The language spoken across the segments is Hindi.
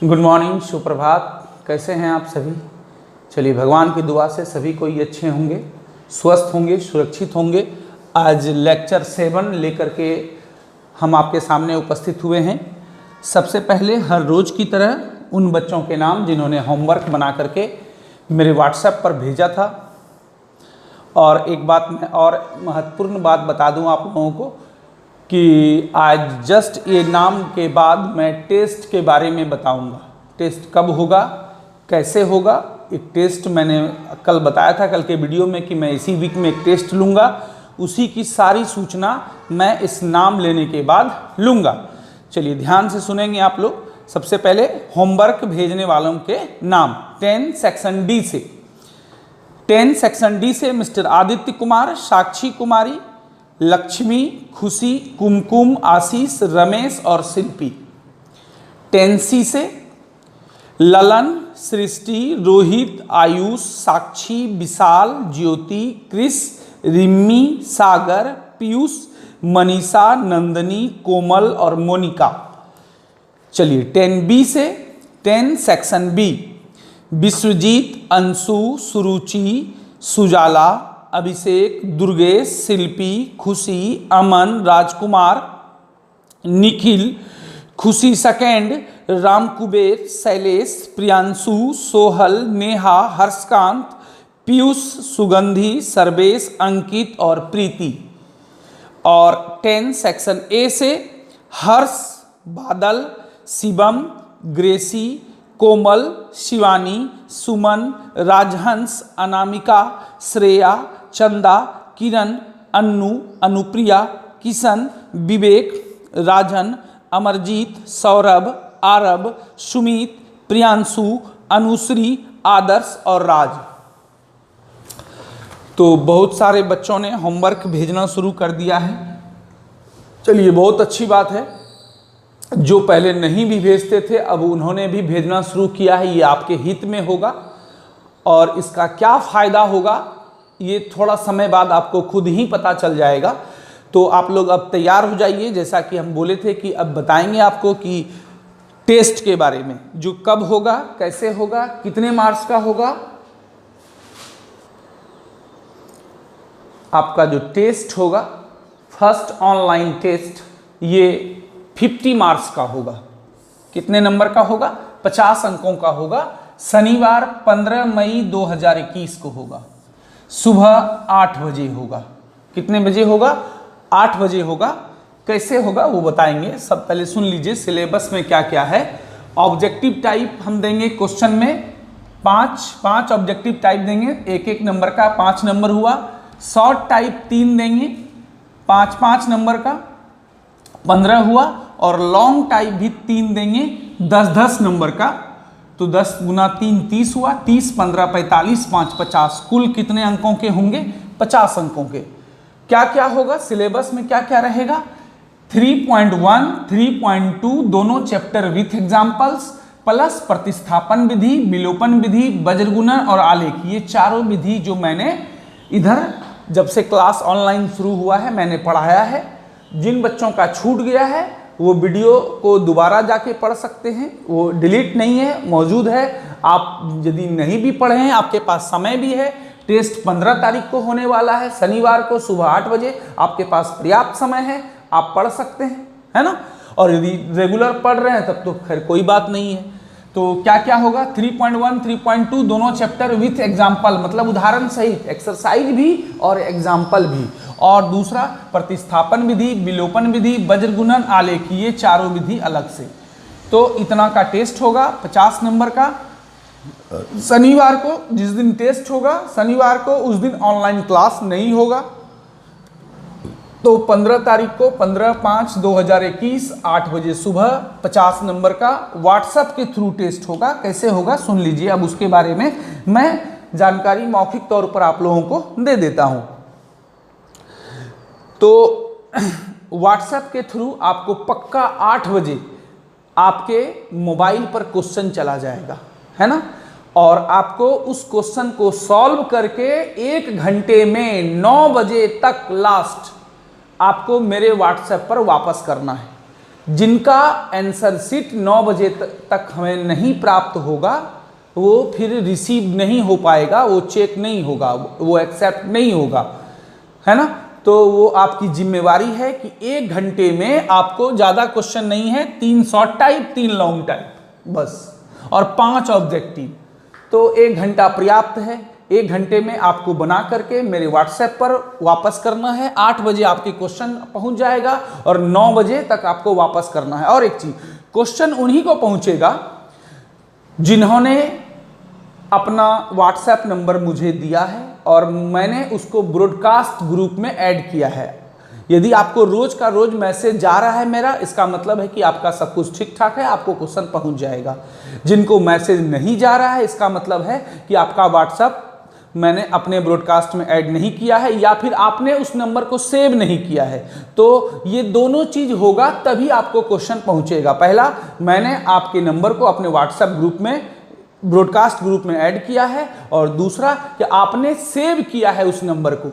गुड मॉर्निंग, सुप्रभात। कैसे हैं आप सभी? चलिए, भगवान की दुआ से सभी कोई अच्छे होंगे, स्वस्थ होंगे, सुरक्षित होंगे। आज लेक्चर 7 लेकर के हम आपके सामने उपस्थित हुए हैं। सबसे पहले हर रोज़ की तरह उन बच्चों के नाम जिन्होंने होमवर्क बना करके मेरे व्हाट्सएप पर भेजा था। और एक बात मैं और महत्वपूर्ण बात बता दूं आप लोगों को कि आज जस्ट ये नाम के बाद मैं टेस्ट के बारे में बताऊंगा। टेस्ट कब होगा, कैसे होगा। एक टेस्ट मैंने कल बताया था, कल के वीडियो में, कि मैं इसी वीक में एक टेस्ट लूँगा। उसी की सारी सूचना मैं इस नाम लेने के बाद लूँगा। चलिए ध्यान से सुनेंगे आप लोग। सबसे पहले होमवर्क भेजने वालों के नाम 10 सेक्शन डी से। 10 सेक्शन डी से मिस्टर आदित्य कुमार, साक्षी कुमारी, लक्ष्मी, खुशी, कुमकुम, आशीष, रमेश और शिल्पी। 10 सी से ललन, सृष्टि, रोहित, आयुष, साक्षी, विशाल, ज्योति, क्रिस, रिम्मी, सागर, पीयूष, मनीषा, नंदनी, कोमल और मोनिका। चलिए 10 बी से 10 सेक्शन बी विश्वजीत, अंशु, सुरुचि, सुजाला, अभिषेक, दुर्गेश, शिल्पी, खुशी, अमन, राजकुमार, निखिल, खुशी सेकेंड, राम कुबेर, शैलेश, प्रियांशु, सोहल, नेहा, हर्षकांत, पीयूष, सुगंधी, सर्वेश, अंकित और प्रीति। और 10 सेक्शन ए से हर्ष, बादल, शिवम, ग्रेसी, कोमल, शिवानी, सुमन, राजहंस, अनामिका, श्रेया, चंदा, किरण, अन्नू, अनुप्रिया, किशन, विवेक, राजन, अमरजीत, सौरभ, आरब, सुमित, प्रियांशु, अनुश्री, आदर्श और राज। तो बहुत सारे बच्चों ने होमवर्क भेजना शुरू कर दिया है। चलिए, बहुत अच्छी बात है। जो पहले नहीं भी भेजते थे, अब उन्होंने भी भेजना शुरू किया है। ये आपके हित में होगा और इसका क्या फ़ायदा होगा ये थोड़ा समय बाद आपको खुद ही पता चल जाएगा। तो आप लोग अब तैयार हो जाइए। जैसा कि हम बोले थे कि अब बताएंगे आपको कि टेस्ट के बारे में, जो कब होगा, कैसे होगा, कितने मार्क्स का होगा। आपका जो टेस्ट होगा, फर्स्ट ऑनलाइन टेस्ट, ये 50 मार्क्स का होगा। कितने नंबर का होगा? 50 अंकों का होगा। शनिवार 15 मई 2021 को होगा। सुबह 8 बजे होगा। कितने बजे होगा? 8 बजे होगा। कैसे होगा वो बताएंगे। सब पहले सुन लीजिए सिलेबस में क्या क्या है। ऑब्जेक्टिव टाइप हम देंगे क्वेश्चन में 5 ऑब्जेक्टिव टाइप देंगे, एक एक नंबर का 5 नंबर हुआ। शॉर्ट टाइप 3 देंगे, 5 नंबर का 15 हुआ। और लॉन्ग टाइप भी 3 देंगे, 10 नंबर का। तो 10 गुना 3 30 हुआ। 30 15 45 5 50। कुल कितने अंकों के होंगे? 50 अंकों के। क्या क्या होगा सिलेबस में, क्या क्या रहेगा? 3.1 3.2 दोनों चैप्टर विथ एग्जाम्पल्स, प्लस प्रतिस्थापन विधि, विलोपन विधि, वज्रगुणन और आलेख। ये चारों विधि जो मैंने इधर जब से क्लास ऑनलाइन शुरू हुआ है मैंने पढ़ाया है। जिन बच्चों का छूट गया है वो वीडियो को दोबारा जाके पढ़ सकते हैं, वो डिलीट नहीं है, मौजूद है। आप यदि नहीं भी पढ़े हैं, आपके पास समय भी है। टेस्ट 15 तारीख को होने वाला है, शनिवार को सुबह 8 बजे। आपके पास पर्याप्त समय है, आप पढ़ सकते हैं, है ना। और यदि रेगुलर पढ़ रहे हैं तब तो खैर कोई बात नहीं है। तो क्या क्या होगा? 3.1 3.2 दोनों चैप्टर विथ एग्जाम्पल, मतलब उदाहरण सहित, एक्सरसाइज भी और एग्जाम्पल भी। और दूसरा प्रतिस्थापन विधि, विलोपन विधि, वज्रगुणन, आलेख, ये चारों विधि अलग से। तो इतना का टेस्ट होगा 50 नंबर का। शनिवार को जिस दिन टेस्ट होगा, शनिवार को उस दिन ऑनलाइन क्लास नहीं होगा। तो 15 तारीख को 15/5/2021 8 बजे सुबह 50 नंबर का व्हाट्सएप के थ्रू टेस्ट होगा। कैसे होगा सुन लीजिए। अब उसके बारे में मैं जानकारी मौखिक तौर पर आप लोगों को दे देता हूं। तो व्हाट्सएप के थ्रू आपको पक्का 8 बजे आपके मोबाइल पर क्वेश्चन चला जाएगा, है ना। और आपको उस क्वेश्चन को सॉल्व करके 1 घंटे में 9 बजे तक लास्ट आपको मेरे व्हाट्सएप पर वापस करना है। जिनका आंसर शीट 9 बजे तक हमें नहीं प्राप्त होगा वो फिर रिसीव नहीं हो पाएगा, वो चेक नहीं होगा, वो एक्सेप्ट नहीं होगा, है ना। तो वो आपकी जिम्मेवारी है कि 1 घंटे में आपको ज़्यादा क्वेश्चन नहीं है, 3 शॉर्ट टाइप 3 लॉन्ग टाइप बस, और 5 ऑब्जेक्टिव। तो 1 घंटा पर्याप्त है। 1 घंटे में आपको बना करके मेरे व्हाट्सएप पर वापस करना है। 8 बजे आपके क्वेश्चन पहुंच जाएगा और 9 बजे तक आपको वापस करना है। और एक चीज, क्वेश्चन उन्हीं को पहुंचेगा जिन्होंने अपना व्हाट्सएप नंबर मुझे दिया है और मैंने उसको ब्रॉडकास्ट ग्रुप में ऐड किया है। यदि आपको रोज का रोज मैसेज जा रहा है मेरा, इसका मतलब है कि आपका सब कुछ ठीक ठाक है, आपको क्वेश्चन पहुंच जाएगा। जिनको मैसेज नहीं जा रहा है, इसका मतलब है कि आपका व्हाट्सएप मैंने अपने ब्रॉडकास्ट में ऐड नहीं किया है या फिर आपने उस नंबर को सेव नहीं किया है। तो ये दोनों चीज होगा तभी आपको क्वेश्चन पहुंचेगा। पहला, मैंने आपके नंबर को अपने व्हाट्सएप ग्रुप में, ब्रॉडकास्ट ग्रुप में ऐड किया है, और दूसरा कि आपने सेव किया है उस नंबर को,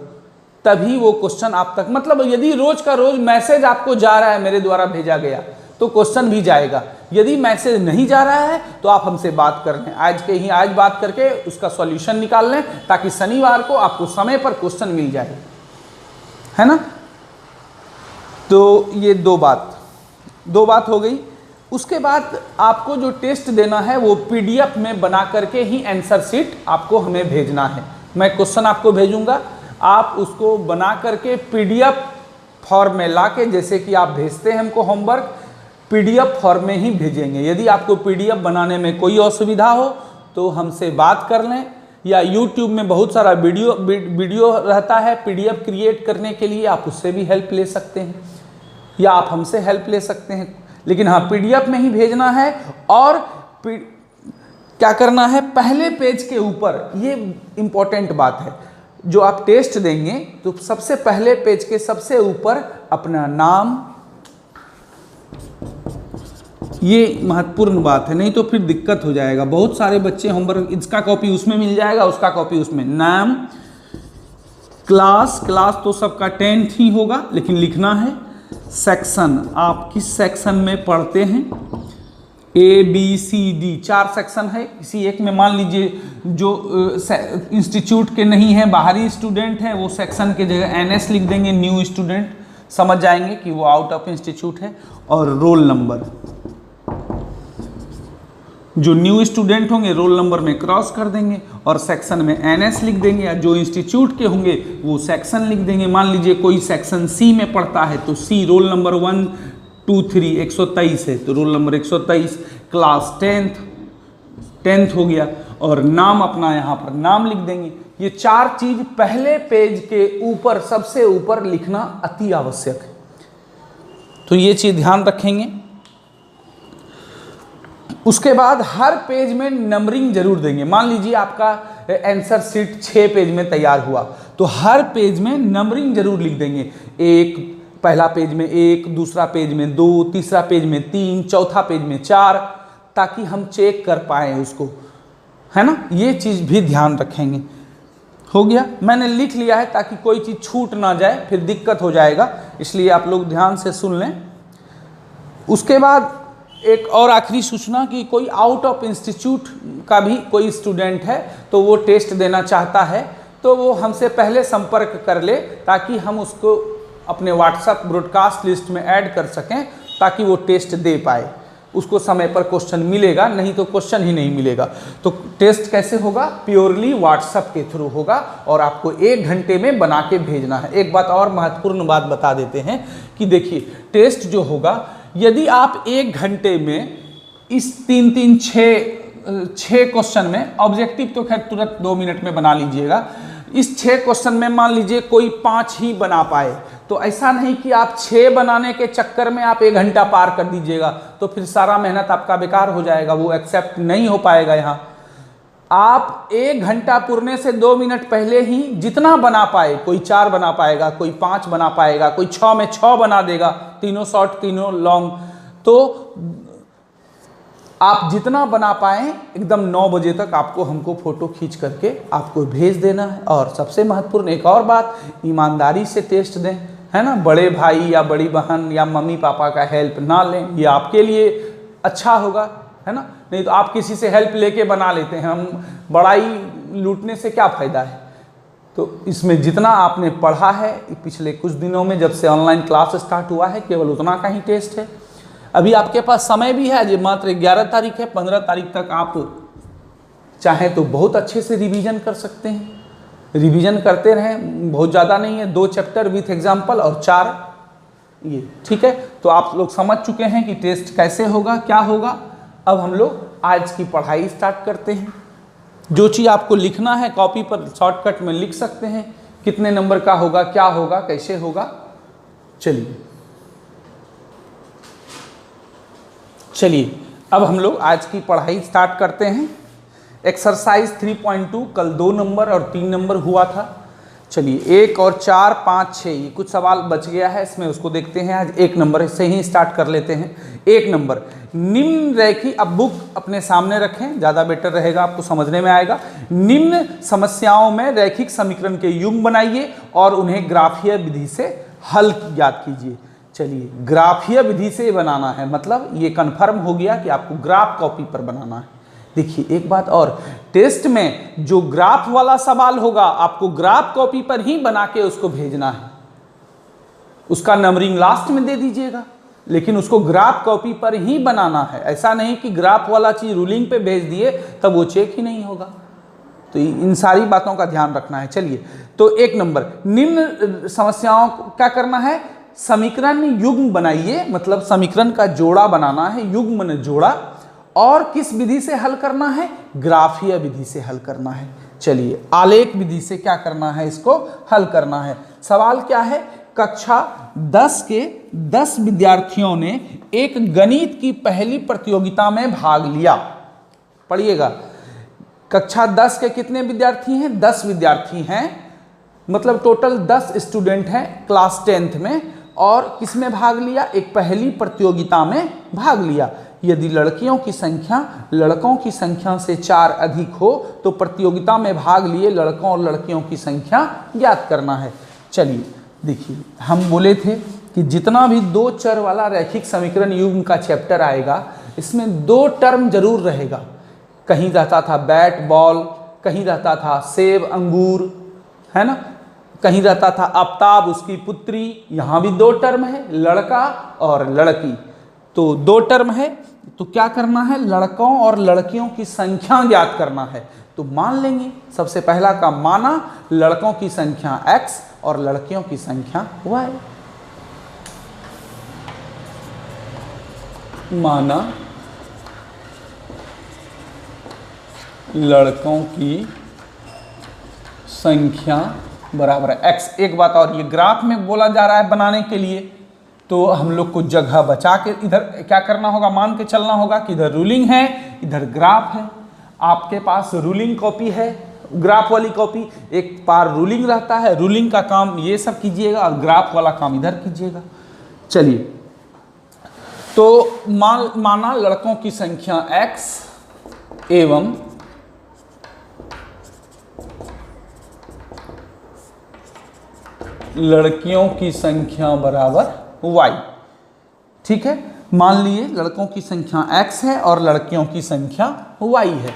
तभी वो क्वेश्चन आप तक, मतलब यदि रोज का रोज मैसेज आपको जा रहा है, मेरे द्वारा भेजा गया, तो क्वेश्चन भी जाएगा। यदि मैसेज नहीं जा रहा है तो आप हमसे बात कर लें, आज बात करके उसका सॉल्यूशन निकाल लें, ताकि शनिवार को आपको समय पर क्वेश्चन मिल जाए, है ना। तो ये दो बात हो गई। उसके बाद आपको जो टेस्ट देना है वो पीडीएफ में बना करके ही आंसर शीट आपको हमें भेजना है। मैं क्वेश्चन आपको भेजूंगा, आप उसको बना करके पीडीएफ फॉर्म में ला के, जैसे कि आप भेजते हैं हमको होमवर्क, पीडीएफ फॉर्म में ही भेजेंगे। यदि आपको पीडीएफ बनाने में कोई असुविधा हो तो हमसे बात कर लें, या यूट्यूब में बहुत सारा वीडियो रहता है पीडीएफ क्रिएट करने के लिए, आप उससे भी हेल्प ले सकते हैं या आप हमसे हेल्प ले सकते हैं। लेकिन हाँ, पीडीएफ में ही भेजना है। और क्या करना है, पहले पेज के ऊपर, ये इंपॉर्टेंट बात है, जो आप टेस्ट देंगे तो सबसे पहले पेज के सबसे ऊपर अपना नाम, ये महत्वपूर्ण बात है, नहीं तो फिर दिक्कत हो जाएगा। बहुत सारे बच्चे होमवर्क, इसका कॉपी उसमें मिल जाएगा, उसका कॉपी उसमें, नाम, क्लास तो सबका 10th ही होगा, लेकिन लिखना है सेक्शन, आप किस सेक्शन में पढ़ते हैं, ABCD 4 सेक्शन है। किसी एक में मान लीजिए जो इंस्टीट्यूट के नहीं है, बाहरी स्टूडेंट है, वो सेक्शन के जगह NS लिख देंगे, न्यू स्टूडेंट, समझ जाएंगे कि वो आउट ऑफ इंस्टीट्यूट है। और रोल नंबर, जो न्यू स्टूडेंट होंगे रोल नंबर में क्रॉस कर देंगे और सेक्शन में NS लिख देंगे, या जो इंस्टीट्यूट के होंगे वो सेक्शन लिख देंगे। मान लीजिए कोई सेक्शन C में पढ़ता है तो C, रोल नंबर 1 2 3 123 है तो रोल नंबर 123, क्लास 10th हो गया, और नाम अपना यहाँ पर नाम लिख देंगे। ये 4 चीज पहले पेज के ऊपर, सबसे ऊपर लिखना अति आवश्यक है, तो ये चीज ध्यान रखेंगे। उसके बाद हर पेज में नंबरिंग जरूर देंगे। मान लीजिए आपका आंसर शीट 6 पेज में तैयार हुआ तो हर पेज में नंबरिंग जरूर लिख देंगे। पहला पेज में 1, दूसरा पेज में 2, तीसरा पेज में 3, चौथा पेज में 4, ताकि हम चेक कर पाए उसको, है ना। ये चीज़ भी ध्यान रखेंगे। हो गया, मैंने लिख लिया है ताकि कोई चीज़ छूट ना जाए, फिर दिक्कत हो जाएगा, इसलिए आप लोग ध्यान से सुन लें। उसके बाद एक और आखिरी सूचना कि कोई आउट ऑफ इंस्टीट्यूट का भी कोई स्टूडेंट है तो वो टेस्ट देना चाहता है तो वो हमसे पहले संपर्क कर ले, ताकि हम उसको अपने व्हाट्सएप ब्रॉडकास्ट लिस्ट में ऐड कर सकें, ताकि वो टेस्ट दे पाए। उसको समय पर क्वेश्चन मिलेगा, नहीं तो क्वेश्चन ही नहीं मिलेगा। तो टेस्ट कैसे होगा, प्योरली व्हाट्सएप के थ्रू होगा और आपको 1 घंटे में बना के भेजना है। एक बात और महत्वपूर्ण बात बता देते हैं कि देखिए, टेस्ट जो होगा, यदि आप 1 घंटे में इस 6 क्वेश्चन में, ऑब्जेक्टिव तो खैर तुरंत 2 मिनट में बना लीजिएगा, इस 6 क्वेश्चन में मान लीजिए कोई 5 ही बना पाए, तो ऐसा नहीं कि आप 6 बनाने के चक्कर में आप 1 घंटा पार कर दीजिएगा, तो फिर सारा मेहनत आपका बेकार हो जाएगा, वो एक्सेप्ट नहीं हो पाएगा। यहाँ आप 1 घंटा पुरने से 2 मिनट पहले ही जितना बना पाए, कोई 4 बना पाएगा, कोई 5 बना पाएगा, कोई 6 में 6 बना देगा, तीनों शॉर्ट तीनों लॉन्ग, तो आप जितना बना पाएँ एकदम 9 बजे तक आपको हमको फ़ोटो खींच करके आपको भेज देना है। और सबसे महत्वपूर्ण एक और बात, ईमानदारी से टेस्ट दें। है ना, बड़े भाई या बड़ी बहन या मम्मी पापा का हेल्प ना लें, ये आपके लिए अच्छा होगा, है ना। नहीं तो आप किसी से हेल्प लेके बना लेते हैं, हम बड़ाई लूटने से क्या फ़ायदा है। तो इसमें जितना आपने पढ़ा है पिछले कुछ दिनों में, जब से ऑनलाइन क्लास स्टार्ट हुआ है, केवल उतना का ही टेस्ट है। अभी आपके पास समय भी है, आज मात्र 11 तारीख है, 15 तारीख तक आप चाहें तो बहुत अच्छे से रिवीजन कर सकते हैं। रिवीजन करते रहें, बहुत ज़्यादा नहीं है, 2 चैप्टर विथ एग्जाम्पल और 4 ये, ठीक है। तो आप लोग समझ चुके हैं कि टेस्ट कैसे होगा, क्या होगा। अब हम लोग आज की पढ़ाई स्टार्ट करते हैं। जो चीज़ आपको लिखना है कॉपी पर शॉर्टकट में लिख सकते हैं, कितने नंबर का होगा, क्या होगा, कैसे होगा। चलिए अब हम लोग आज की पढ़ाई स्टार्ट करते हैं। एक्सरसाइज 3.2 कल 2 नंबर और 3 नंबर हुआ था। चलिए 1 और 4, 5, 6 ये कुछ सवाल बच गया है इसमें, उसको देखते हैं। आज 1 नंबर से ही स्टार्ट कर लेते हैं। 1 नंबर, निम्न रेखी, अब बुक अपने सामने रखें, ज़्यादा बेटर रहेगा, आपको समझने में आएगा। निम्न समस्याओं में रैखिक समीकरण के युग्म बनाइए और उन्हें ग्राफीय विधि से हल ज्ञात कीजिए। चलिए ग्राफीय विधि से बनाना है, मतलब ये कन्फर्म हो गया कि आपको ग्राफ कॉपी पर बनाना है। देखिए एक बात और, टेस्ट में जो ग्राफ वाला सवाल होगा आपको ग्राफ कॉपी पर ही बना के उसको भेजना है। उसका नंबरिंग लास्ट में दे दीजिएगा, लेकिन उसको ग्राफ कॉपी पर ही बनाना है। ऐसा नहीं कि ग्राफ वाला चीज रूलिंग पे भेज दिए तब वो चेक ही नहीं होगा। तो इन सारी बातों का ध्यान रखना है। चलिए तो 1 नंबर, निम्न समस्याओं को क्या करना है, समीकरण युग्म बनाइए, मतलब समीकरण का जोड़ा बनाना है, युग्म ने जोड़ा, और किस विधि से हल करना है, ग्राफीय विधि से हल करना है। चलिए आलेख विधि से क्या करना है, इसको हल करना है। सवाल क्या है, कक्षा 10 के 10 विद्यार्थियों ने एक गणित की पहली प्रतियोगिता में भाग लिया। पढ़िएगा, कक्षा 10 के कितने विद्यार्थी हैं, 10 विद्यार्थी हैं, मतलब टोटल 10 स्टूडेंट हैं क्लास 10th में, और किसमें भाग लिया, एक पहली प्रतियोगिता में भाग लिया। यदि लड़कियों की संख्या लड़कों की संख्या से 4 अधिक हो तो प्रतियोगिता में भाग लिए लड़कों और लड़कियों की संख्या ज्ञात करना है। चलिए देखिए, हम बोले थे कि जितना भी 2 चर वाला रैखिक समीकरण युग्म का चैप्टर आएगा, इसमें 2 टर्म जरूर रहेगा। कहीं रहता था बैट बॉल, कहीं रहता था सेब अंगूर, है ना, कहीं रहता था आफ्ताब उसकी पुत्री। यहाँ भी 2 टर्म है, लड़का और लड़की, तो 2 टर्म है। तो क्या करना है, लड़कों और लड़कियों की संख्या ज्ञात करना है। तो मान लेंगे, सबसे पहला का माना लड़कों की संख्या x और लड़कियों की संख्या y। माना लड़कों की संख्या बराबर है x। एक बात और, ये ग्राफ में बोला जा रहा है बनाने के लिए, तो हम लोग को जगह बचा के इधर क्या करना होगा, मान के चलना होगा कि इधर रूलिंग है, इधर ग्राफ है। आपके पास रूलिंग कॉपी है, ग्राफ वाली कॉपी, एक बार रूलिंग रहता है, रूलिंग का काम ये सब कीजिएगा और ग्राफ वाला काम इधर कीजिएगा। चलिए तो माना लड़कों की संख्या x एवं लड़कियों की संख्या बराबर y। ठीक है, मान लिए लड़कों की संख्या x है और लड़कियों की संख्या y है।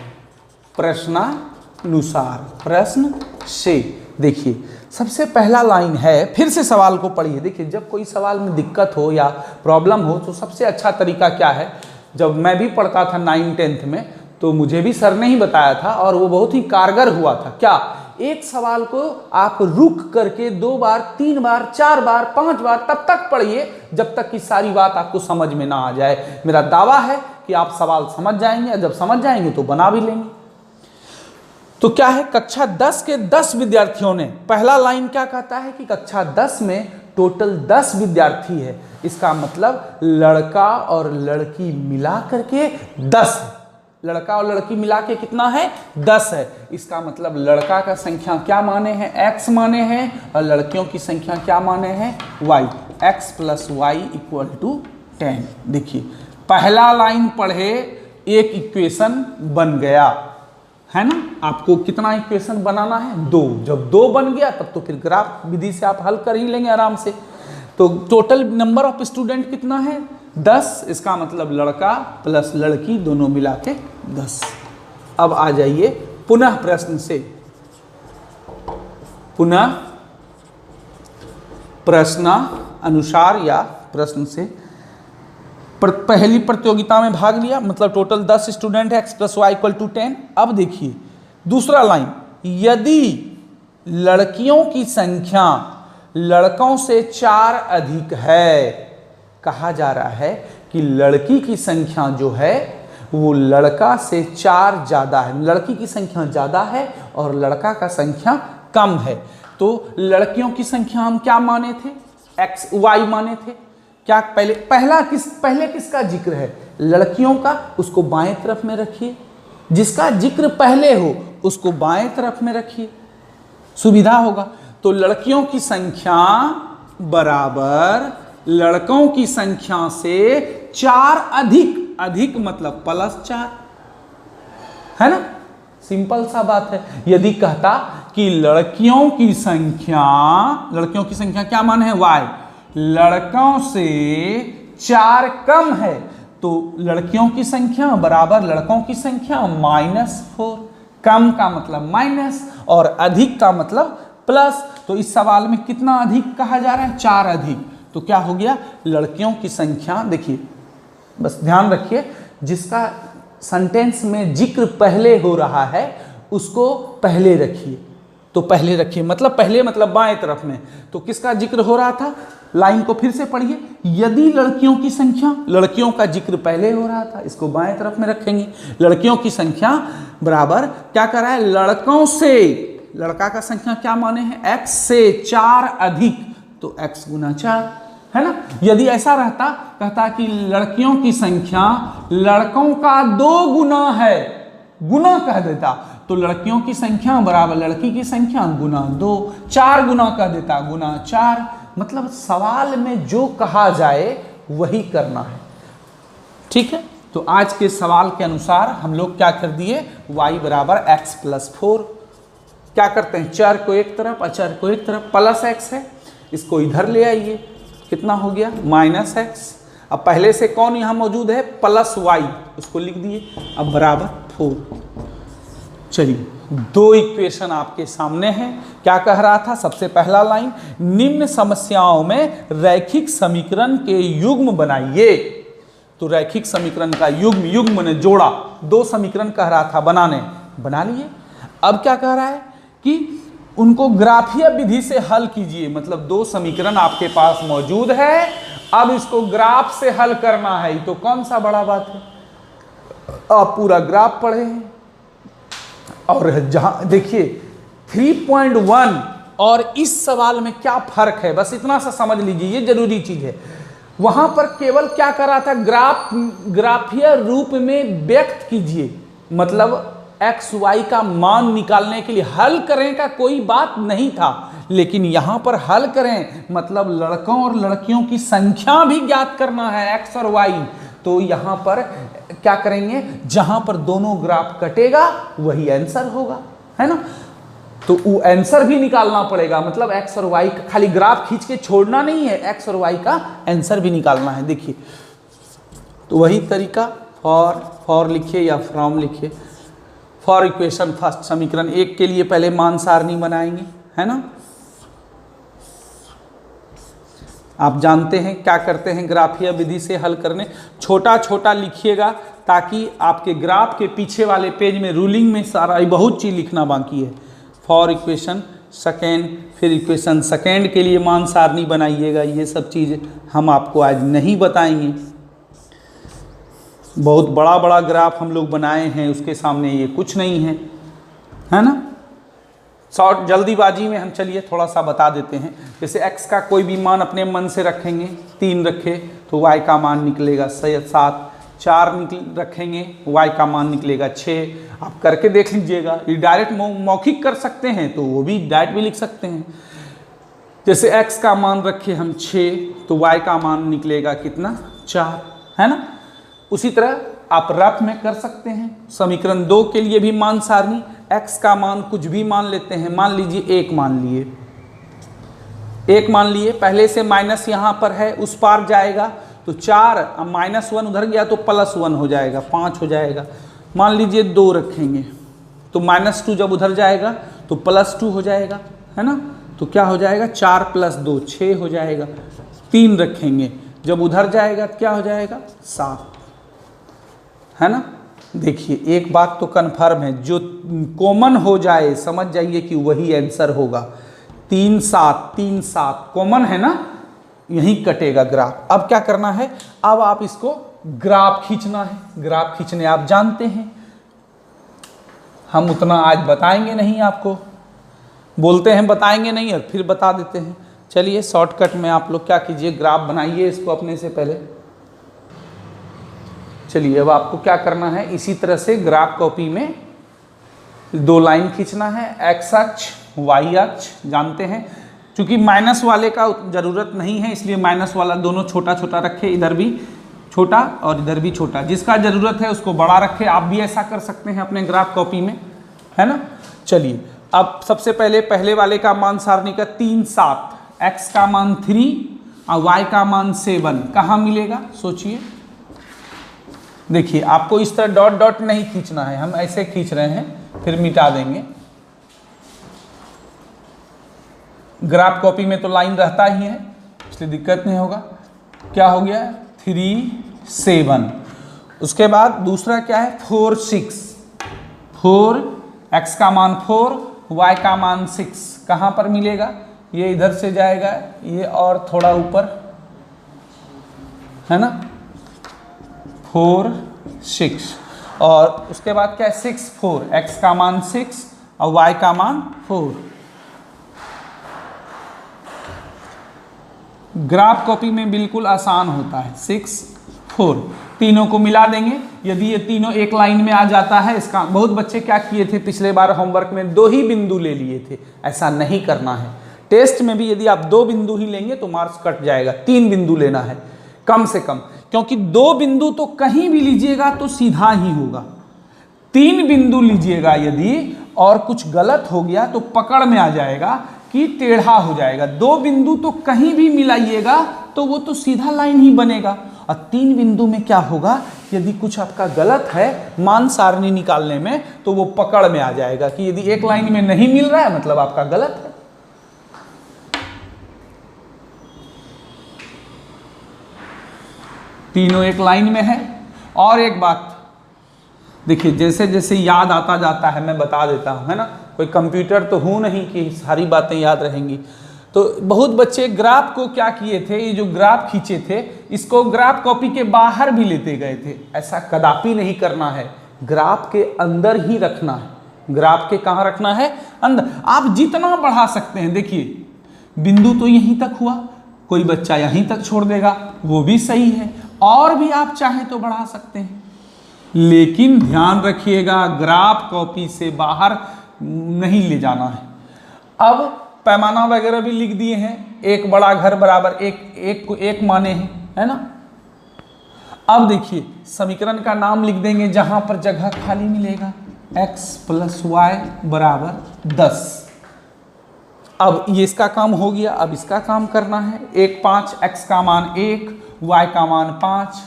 प्रश्नानुसार, प्रश्न से देखिए सबसे पहला लाइन है, फिर से सवाल को पढ़िए। देखिए जब कोई सवाल में दिक्कत हो या प्रॉब्लम हो तो सबसे अच्छा तरीका क्या है, जब मैं भी पढ़ता था 9th-10th में तो मुझे भी सर ने ही बताया था और वो बहुत ही कारगर हुआ था। क्या, एक सवाल को आप रुक करके 2 बार 3 बार 4 बार 5 बार तब तक पढ़िए जब तक कि सारी बात आपको समझ में ना आ जाए। मेरा दावा है कि आप सवाल समझ जाएंगे, और जब समझ जाएंगे तो बना भी लेंगे। तो क्या है, कक्षा 10 के 10 विद्यार्थियों ने, पहला लाइन क्या कहता है कि कक्षा 10 में टोटल 10 विद्यार्थी है। इसका मतलब लड़का और लड़की मिला करके 10 है। लड़का और लड़की मिला के कितना है, 10 है। इसका मतलब लड़का का संख्या क्या माने हैं, x माने हैं, और लड़कियों की संख्या क्या माने हैं, y। x + y = 10। देखिए पहला लाइन पढ़े, एक इक्वेशन बन गया, है ना। आपको कितना इक्वेशन बनाना है, 2। जब 2 बन गया तब तो फिर ग्राफ विधि से आप हल कर ही लेंगे आराम से। तो टोटल नंबर ऑफ स्टूडेंट कितना है 10, इसका मतलब लड़का प्लस लड़की दोनों मिला के 10। अब आ जाइए पुनः प्रश्न से, पुनः प्रश्न अनुसार या प्रश्न से। पहली प्रतियोगिता में भाग लिया, मतलब टोटल 10 स्टूडेंट है, x + y = 10। अब देखिए दूसरा लाइन, यदि लड़कियों की संख्या लड़कों से 4 अधिक है, कहा जा रहा है कि लड़की की संख्या जो है वो लड़का से 4 ज़्यादा है, लड़की की संख्या ज़्यादा है और लड़का का संख्या कम है। तो लड़कियों की संख्या हम क्या माने थे, x y माने थे। क्या पहले किसका जिक्र है, लड़कियों का, उसको बाएं तरफ में रखिए। जिसका जिक्र पहले हो उसको बाएं तरफ में रखिए, सुविधा होगा। तो लड़कियों की संख्या बराबर लड़कों की संख्या से 4 अधिक, अधिक मतलब +4, है ना, सिंपल सा बात है। यदि कहता कि लड़कियों की संख्या क्या मान है y, लड़कों से 4 कम है, तो लड़कियों की संख्या बराबर लड़कों की संख्या -4। कम का मतलब माइनस और अधिक का मतलब प्लस। तो इस सवाल में कितना अधिक कहा जा रहा है, 4 अधिक। तो क्या हो गया, लड़कियों की संख्या, देखिए बस ध्यान रखिए, जिसका सेंटेंस में जिक्र पहले हो रहा है उसको पहले रखिए। तो पहले रखिए मतलब पहले मतलब बाएं तरफ में। तो किसका जिक्र हो रहा था, लाइन को फिर से पढ़िए, यदि लड़कियों की संख्या, लड़कियों का जिक्र पहले हो रहा था, इसको बाएं तरफ में रखेंगे। लड़कियों की संख्या बराबर क्या कर रहा है, लड़कों से, लड़का का संख्या क्या माने हैं, x से 4 अधिक, तो x × 4, है ना। यदि ऐसा रहता, कहता कि लड़कियों की संख्या लड़कों का 2 गुना है, गुना कह देता, तो लड़कियों की संख्या बराबर लड़की की संख्या × 2, 4 गुना कह देता, × 4। मतलब सवाल में जो कहा जाए वही करना है, ठीक है। तो आज के सवाल के अनुसार हम लोग क्या कर दिए, y बराबर x + 4। क्या करते हैं, चर को एक तरफ, अचर को एक तरफ, +x है, इसको इधर ले आइए, कितना हो गया -x। अब पहले से कौन यहाँ मौजूद है, +y, उसको लिख दिए, अब बराबर 4। चलिए 2 इक्वेशन आपके सामने हैं। क्या कह रहा था, सबसे पहला लाइन, निम्न समस्याओं में रैखिक समीकरण के युग्म बनाइए। तो रैखिक समीकरण का युग्म, युग्म माने जोड़ा, 2 समीकरण कह रहा था बनाने, बना लिए। अब क्या कह रहा है कि उनको ग्राफीय विधि से हल कीजिए, मतलब 2 समीकरण आपके पास मौजूद है, अब इसको ग्राफ से हल करना है। तो कौन सा बड़ा बात है, आप पूरा ग्राफ पढ़े हैं। और जहां देखिए 3.1 और इस सवाल में क्या फर्क है, बस इतना सा समझ लीजिए, ये जरूरी चीज है। वहां पर केवल क्या कर रहा था, ग्राफीय रूप में व्यक्त कीजिए, मतलब x y का मान निकालने के लिए हल करें का कोई बात नहीं था। लेकिन यहां पर हल करें मतलब लड़कों और लड़कियों की संख्या भी ज्ञात करना है, x और y। तो यहां पर क्या करेंगे, जहां पर दोनों ग्राफ कटेगा वही आंसर होगा, है ना। तो वो आंसर भी निकालना पड़ेगा, मतलब x और y का खाली ग्राफ खींच के छोड़ना नहीं है, x और y का आंसर भी निकालना है। देखिए तो वही तरीका, फॉर लिखिए या फ्रॉम लिखिए। फॉर इक्वेशन फर्स्ट, समीकरण 1 के लिए पहले मान सारणी बनाएंगे, है ना। आप जानते हैं क्या करते हैं ग्राफीय विधि से हल करने, छोटा छोटा लिखिएगा ताकि आपके ग्राफ के पीछे वाले पेज में रूलिंग में सारा बहुत चीज़ लिखना बाकी है। फॉर इक्वेशन सेकेंड, फिर इक्वेशन सेकेंड के लिए मान सारणी बनाइएगा। ये सब चीज़ हम आपको आज नहीं बताएंगे, बहुत बड़ा बड़ा ग्राफ हम लोग बनाए हैं, उसके सामने ये कुछ नहीं है, है ना। शॉर्ट जल्दीबाजी में हम चलिए थोड़ा सा बता देते हैं। जैसे x का कोई भी मान अपने मन से रखेंगे, 3 रखे तो y का मान निकलेगा 7, 4 रखेंगे y का मान निकलेगा 6। आप करके देख लीजिएगा, ये डायरेक्ट मौखिक कर सकते हैं तो वो भी डायरेक्ट भी लिख सकते हैं। जैसे x का मान रखे हम 6 तो y का मान निकलेगा कितना, 4, है ना। उसी तरह आप रफ में कर सकते हैं। समीकरण 2 के लिए भी मान सारणी, x का मान कुछ भी मान लेते हैं, मान लीजिए 1 मान लिए, एक मान लिए, पहले से माइनस यहाँ पर है, उस पार जाएगा तो 4, अब -1 उधर गया तो +1 हो जाएगा, 5 हो जाएगा। मान लीजिए 2 रखेंगे तो -2 जब उधर जाएगा तो +2 हो जाएगा, है ना। तो क्या हो जाएगा, 4 + 2 6 हो जाएगा। 3 रखेंगे, जब उधर जाएगा क्या हो जाएगा, 7, है ना। देखिए एक बात तो कन्फर्म है, जो कॉमन हो जाए समझ जाइए कि वही आंसर होगा। 3 7 3 7 कॉमन है ना, यहीं कटेगा ग्राफ। अब क्या करना है, अब आप इसको ग्राफ खींचना है। ग्राफ खींचने आप जानते हैं, हम उतना आज बताएंगे नहीं आपको, बोलते हैं बताएंगे नहीं और फिर बता देते हैं। चलिए शॉर्टकट में आप लोग क्या कीजिए, ग्राफ बनाइए इसको अपने से पहले। चलिए अब आपको क्या करना है, इसी तरह से ग्राफ कॉपी में 2 लाइन खींचना है, x अक्ष y अक्ष जानते हैं। चूंकि माइनस वाले का ज़रूरत नहीं है इसलिए माइनस वाला दोनों छोटा छोटा रखे, इधर भी छोटा और इधर भी छोटा। जिसका ज़रूरत है उसको बड़ा रखे, आप भी ऐसा कर सकते हैं अपने ग्राफ कॉपी में, है ना। चलिए अब सबसे पहले वाले का मान सारणी का 3 7, x का मान 3 और y का मान 7 कहाँ मिलेगा सोचिए। देखिए आपको इस तरह डॉट डॉट नहीं खींचना है, हम ऐसे खींच रहे हैं फिर मिटा देंगे। ग्राफ कॉपी में तो लाइन रहता ही है इसलिए दिक्कत नहीं होगा। क्या हो गया, 3 7। उसके बाद दूसरा क्या है, 4 6, 4 x का मान 4 y का मान 6 कहाँ पर मिलेगा, ये इधर से जाएगा, ये और थोड़ा ऊपर, है ना। 4 6 और उसके बाद क्या है, 6 4, x का मान 6 और y का मान 4। ग्राफ कॉपी में बिल्कुल आसान होता है, 6 4 तीनों को मिला देंगे। यदि ये तीनों एक लाइन में आ जाता है, इसका बहुत बच्चे क्या किए थे पिछले बार होमवर्क में 2 ही बिंदु ले लिए थे, ऐसा नहीं करना है। टेस्ट में भी यदि आप 2 बिंदु ही लेंगे तो मार्क्स कट जाएगा, 3 बिंदु लेना है कम से कम, क्योंकि 2 बिंदु तो कहीं भी लीजिएगा तो सीधा ही होगा। 3 बिंदु लीजिएगा यदि और कुछ गलत हो गया तो पकड़ में आ जाएगा कि टेढ़ा हो जाएगा। 2 बिंदु तो कहीं भी मिलाइएगा तो वो तो सीधा लाइन ही बनेगा, और 3 बिंदु में क्या होगा, यदि कुछ आपका गलत है मान सारणी निकालने में तो वो पकड़ में आ जाएगा कि यदि एक लाइन में नहीं मिल रहा है मतलब आपका गलत है। तीनों एक लाइन में है। और एक बात देखिए, जैसे जैसे याद आता जाता है मैं बता देता हूँ, है ना। कोई कंप्यूटर तो हूँ नहीं कि सारी बातें याद रहेंगी। तो बहुत बच्चे ग्राफ को क्या किए थे, ये जो ग्राफ खींचे थे इसको ग्राफ कॉपी के बाहर भी लेते गए थे। ऐसा कदापि नहीं करना है, ग्राफ के अंदर ही रखना है। ग्राफ के कहाँ रखना है, अंदर। आप जितना बढ़ा सकते हैं, देखिए बिंदु तो यहीं तक हुआ, कोई बच्चा यहीं तक छोड़ देगा वो भी सही है, और भी आप चाहें तो बढ़ा सकते हैं, लेकिन ध्यान रखिएगा ग्राफ कॉपी से बाहर नहीं ले जाना है। अब पैमाना वगैरह भी लिख दिए हैं, एक बड़ा घर बराबर एक को एक माने हैं, है ना। अब देखिए समीकरण का नाम लिख देंगे जहां पर जगह खाली मिलेगा, x + y = 10। अब ये इसका काम हो गया, अब इसका काम करना है। 1 5, x का मान 1 y का मान 5,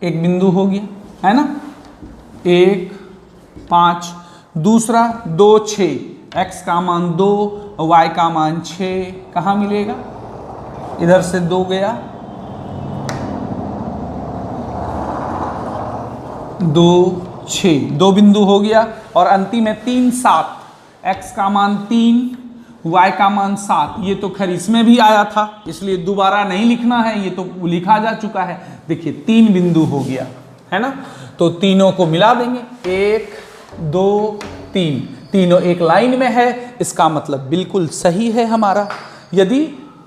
एक बिंदु हो गया, है ना। 1 5, दूसरा 2 6, x का मान 2 y का मान 6 कहाँ मिलेगा, इधर से 2 गया, 2 6, 2 बिंदु हो गया। और अंतिम में 3 7, x का मान 3 y का मान 7। ये तो खैर इसमें भी आया था इसलिए दोबारा नहीं लिखना है, ये तो लिखा जा चुका है। देखिए 3 बिंदु हो गया, है ना। तो तीनों को मिला देंगे, 1 2 3, तीनों एक लाइन में है, इसका मतलब बिल्कुल सही है हमारा। यदि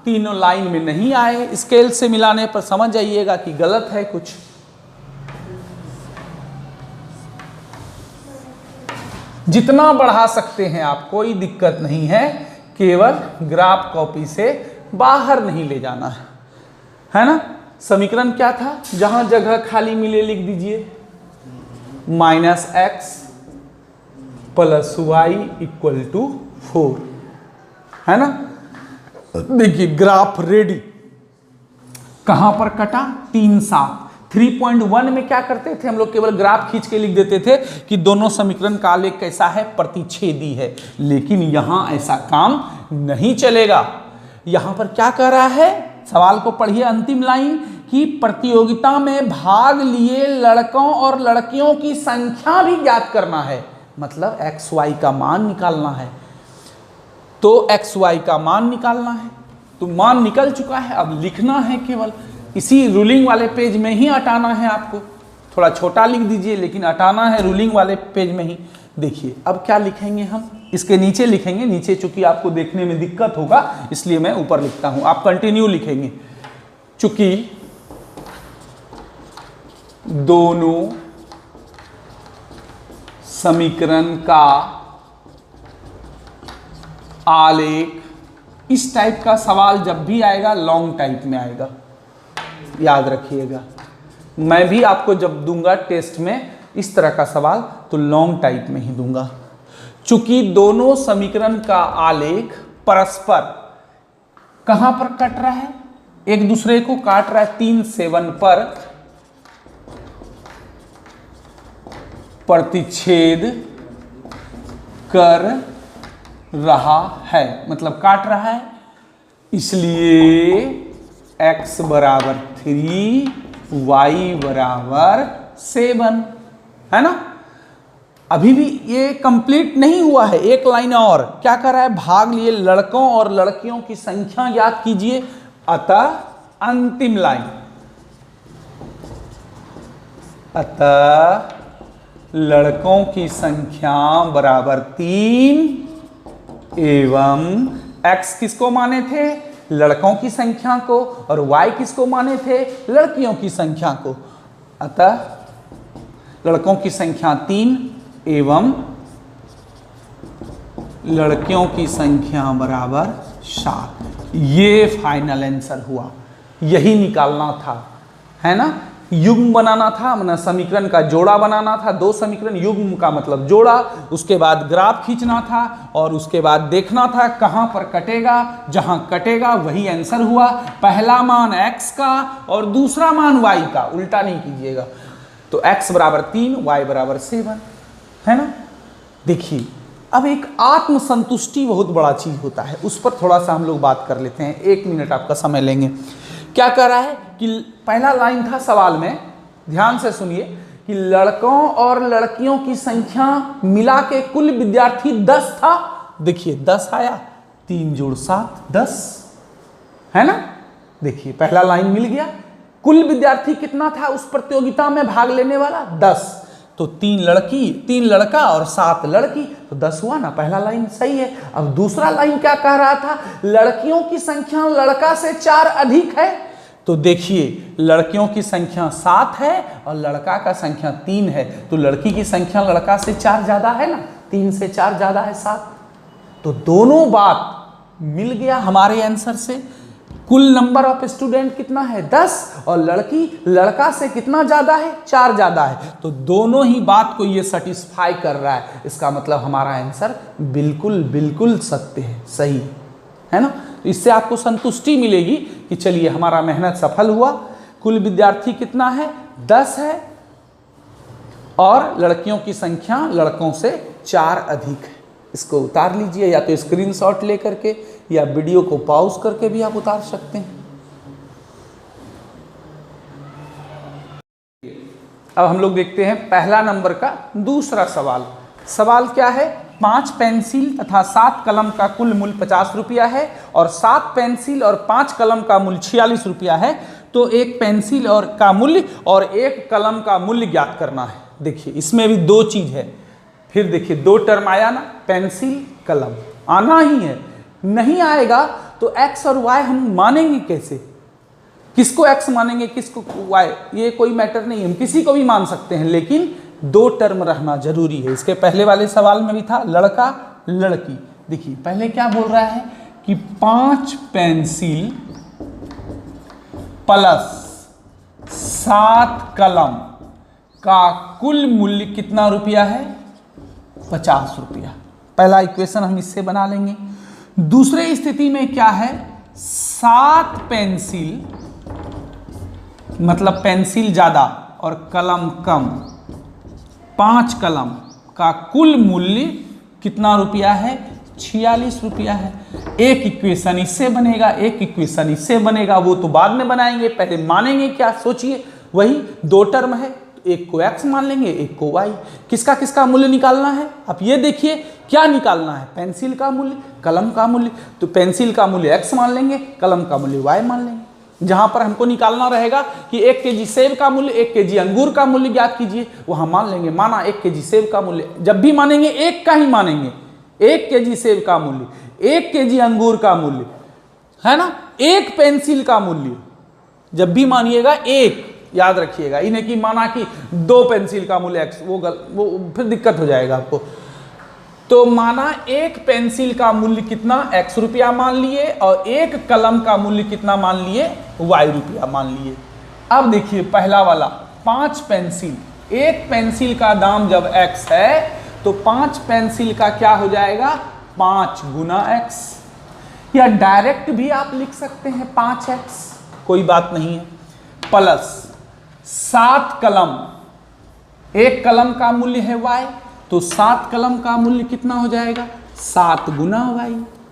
तीनों लाइन में नहीं आए स्केल से मिलाने पर समझ जाइएगा कि गलत है कुछ। जितना बढ़ा सकते हैं आप, कोई दिक्कत नहीं है, केवल ग्राफ कॉपी से बाहर नहीं ले जाना है ना। समीकरण क्या था, जहां जगह खाली मिले लिख दीजिए, -x + y = 4, है ना। देखिए ग्राफ रेडी। कहां पर कटा? 3 7। 3.1 में क्या करते थे हम लोग? केवल ग्राफ खींच के लिख देते थे कि दोनों समीकरण का आलेख कैसा है? प्रतिच्छेदी है। लेकिन यहां ऐसा काम नहीं चलेगा। यहां पर क्या कह रहा है? सवाल को पढ़िए, अंतिम लाइन, कि प्रतियोगिता में भाग लिए लड़कों और लड़कियों की संख्या भी ज्ञात करना है। मतलब एक्स वाई का मान निकालना है। तो एक्स वाई का मान निकालना है, तो मान निकल चुका है, अब लिखना है। केवल इसी रूलिंग वाले पेज में ही हटाना है आपको। थोड़ा छोटा लिख दीजिए, लेकिन हटाना है रूलिंग वाले पेज में ही। देखिए अब क्या लिखेंगे हम? इसके नीचे लिखेंगे। नीचे चूंकि आपको देखने में दिक्कत होगा इसलिए मैं ऊपर लिखता हूं, आप कंटिन्यू लिखेंगे। चूंकि दोनों समीकरण का आलेख, इस टाइप का सवाल जब भी आएगा लॉन्ग टाइप में आएगा, याद रखिएगा। मैं भी आपको जब दूंगा टेस्ट में इस तरह का सवाल तो लॉन्ग टाइप में ही दूंगा। चूंकि दोनों समीकरण का आलेख परस्पर कहां पर कट रहा है? एक दूसरे को काट रहा है 3 7 पर प्रतिच्छेद कर रहा है, मतलब काट रहा है। इसलिए x बराबर 3, y बराबर 7, है ना? अभी भी ये कंप्लीट नहीं हुआ है, एक लाइन और। क्या कर रहा है? भाग लिए लड़कों और लड़कियों की संख्या ज्ञात कीजिए। अतः अंतिम लाइन, अतः लड़कों की संख्या बराबर 3 एवं x किसको माने थे? लड़कों की संख्या को, और y किसको माने थे? लड़कियों की संख्या को। अतः लड़कों की संख्या 3 एवं लड़कियों की संख्या बराबर 7। ये फाइनल आंसर हुआ, यही निकालना था, है ना? युग्म बनाना था, मतलब समीकरण का जोड़ा बनाना था। 2 समीकरण, युग्म का मतलब जोड़ा। उसके बाद ग्राफ खींचना था और उसके बाद देखना था कहां पर कटेगा। जहां कटेगा वही आंसर हुआ। पहला मान x का और दूसरा मान y का, उल्टा नहीं कीजिएगा। तो x बराबर 3, y बराबर 7, है ना? देखिए अब एक आत्मसंतुष्टि बहुत बड़ा चीज होता है, उस पर थोड़ा सा हम लोग बात कर लेते हैं। 1 मिनट आपका समय लेंगे। क्या कर रहा है कि पहला लाइन था सवाल में, ध्यान से सुनिए, कि लड़कों और लड़कियों की संख्या मिला के कुल विद्यार्थी 10 था। देखिए 10 आया, 3 जोड़ 7 10, है ना? देखिए पहला लाइन मिल गया। कुल विद्यार्थी कितना था उस प्रतियोगिता में भाग लेने वाला? 10। तो 3 लड़की, 3 लड़का और 7 लड़की, तो 10 हुआ ना? पहला लाइन सही है। अब दूसरा लाइन क्या कह रहा था? लड़कियों की संख्या लड़का से 4 अधिक है। तो देखिए लड़कियों की संख्या 7 है और लड़का का संख्या 3 है, तो लड़की की संख्या लड़का से 4 ज्यादा है ना? 3 से 4 ज्यादा है 7। तो दोनों बात मिल गया हमारे आंसर से। कुल नंबर ऑफ स्टूडेंट कितना है? 10, और लड़की लड़का से कितना ज्यादा है? 4 ज्यादा है। तो दोनों ही बात को ये सेटिस्फाई कर रहा है। इसका मतलब हमारा आंसर बिल्कुल बिल्कुल सत्य है, सही है ना? तो इससे आपको संतुष्टि मिलेगी कि चलिए हमारा मेहनत सफल हुआ। कुल विद्यार्थी कितना है? 10 है और लड़कियों की संख्या लड़कों से 4 अधिक है। इसको उतार लीजिए, या तो स्क्रीनशॉट ले करके या वीडियो को पॉज करके भी आप उतार सकते हैं। अब हम लोग देखते हैं पहला नंबर का दूसरा सवाल। सवाल क्या है? 5 पेंसिल तथा 7 कलम का कुल मूल्य 50 रुपया है और 7 पेंसिल और 5 कलम का मूल्य 46 रुपया है। तो एक पेंसिल और का मूल्य और एक कलम का मूल्य ज्ञात करना है। देखिए इसमें भी 2 चीज है। फिर देखिए 2 टर्म आया ना, पेंसिल कलम, आना ही है। नहीं आएगा तो x और y हम मानेंगे कैसे? किसको x मानेंगे, किसको y? ये कोई मैटर नहीं है, हम किसी को भी मान सकते हैं, लेकिन 2 टर्म रहना जरूरी है। इसके पहले वाले सवाल में भी था लड़का लड़की। देखिए पहले क्या बोल रहा है कि 5 पेंसिल प्लस 7 कलम का कुल मूल्य कितना रुपया है? 50 रुपया। पहला इक्वेशन हम इससे बना लेंगे। दूसरे स्थिति में क्या है 7 पेंसिल, मतलब पेंसिल ज्यादा और कलम कम, 5 कलम का कुल मूल्य कितना रुपया है? 46 रुपया है। एक इक्वेशन इससे बनेगा, एक इक्वेशन इससे बनेगा, वो तो बाद में बनाएंगे, पहले मानेंगे क्या? सोचिए, वही 2 टर्म है, एक को x मान लेंगे, एक को y। किसका किसका मूल्य निकालना है? आप ये देखिए क्या निकालना है, पेंसिल का मूल्य, कलम का मूल्य। तो पेंसिल का मूल्य x मान लेंगे, कलम का मूल्य y मान लेंगे। जहां पर हमको निकालना रहेगा कि 1 केजी सेब का मूल्य, 1 केजी अंगूर का मूल्य ज्ञात कीजिए, वहां मान लेंगे, माना 1 केजी सेब का मूल्य, जब भी मानेंगे एक का ही मानेंगे, 1 केजी सेब का मूल्य, 1 केजी अंगूर का मूल्य, है ना, 1 पेंसिल का मूल्य, जब भी मानिएगा एक, याद रखिएगा। इन्हें की माना कि 2 पेंसिल का मूल्य x, वो फिर दिक्कत हो जाएगा आपको। तो माना 1 पेंसिल का मूल्य कितना? x रुपया मान लिए, और 1 कलम का मूल्य कितना मान लिए? y रुपया मान लिए। अब देखिए पहला वाला 5 पेंसिल, 1 पेंसिल का दाम जब x है तो 5 पेंसिल का क्या हो जाएगा? 5 गुना x, या डायरेक्ट भी आप लिख सकते हैं 5x, कोई बात नहीं है, प्लस 7 कलम, 1 कलम का मूल्य है y, तो 7 कलम का मूल्य कितना हो जाएगा? 7 गुना y।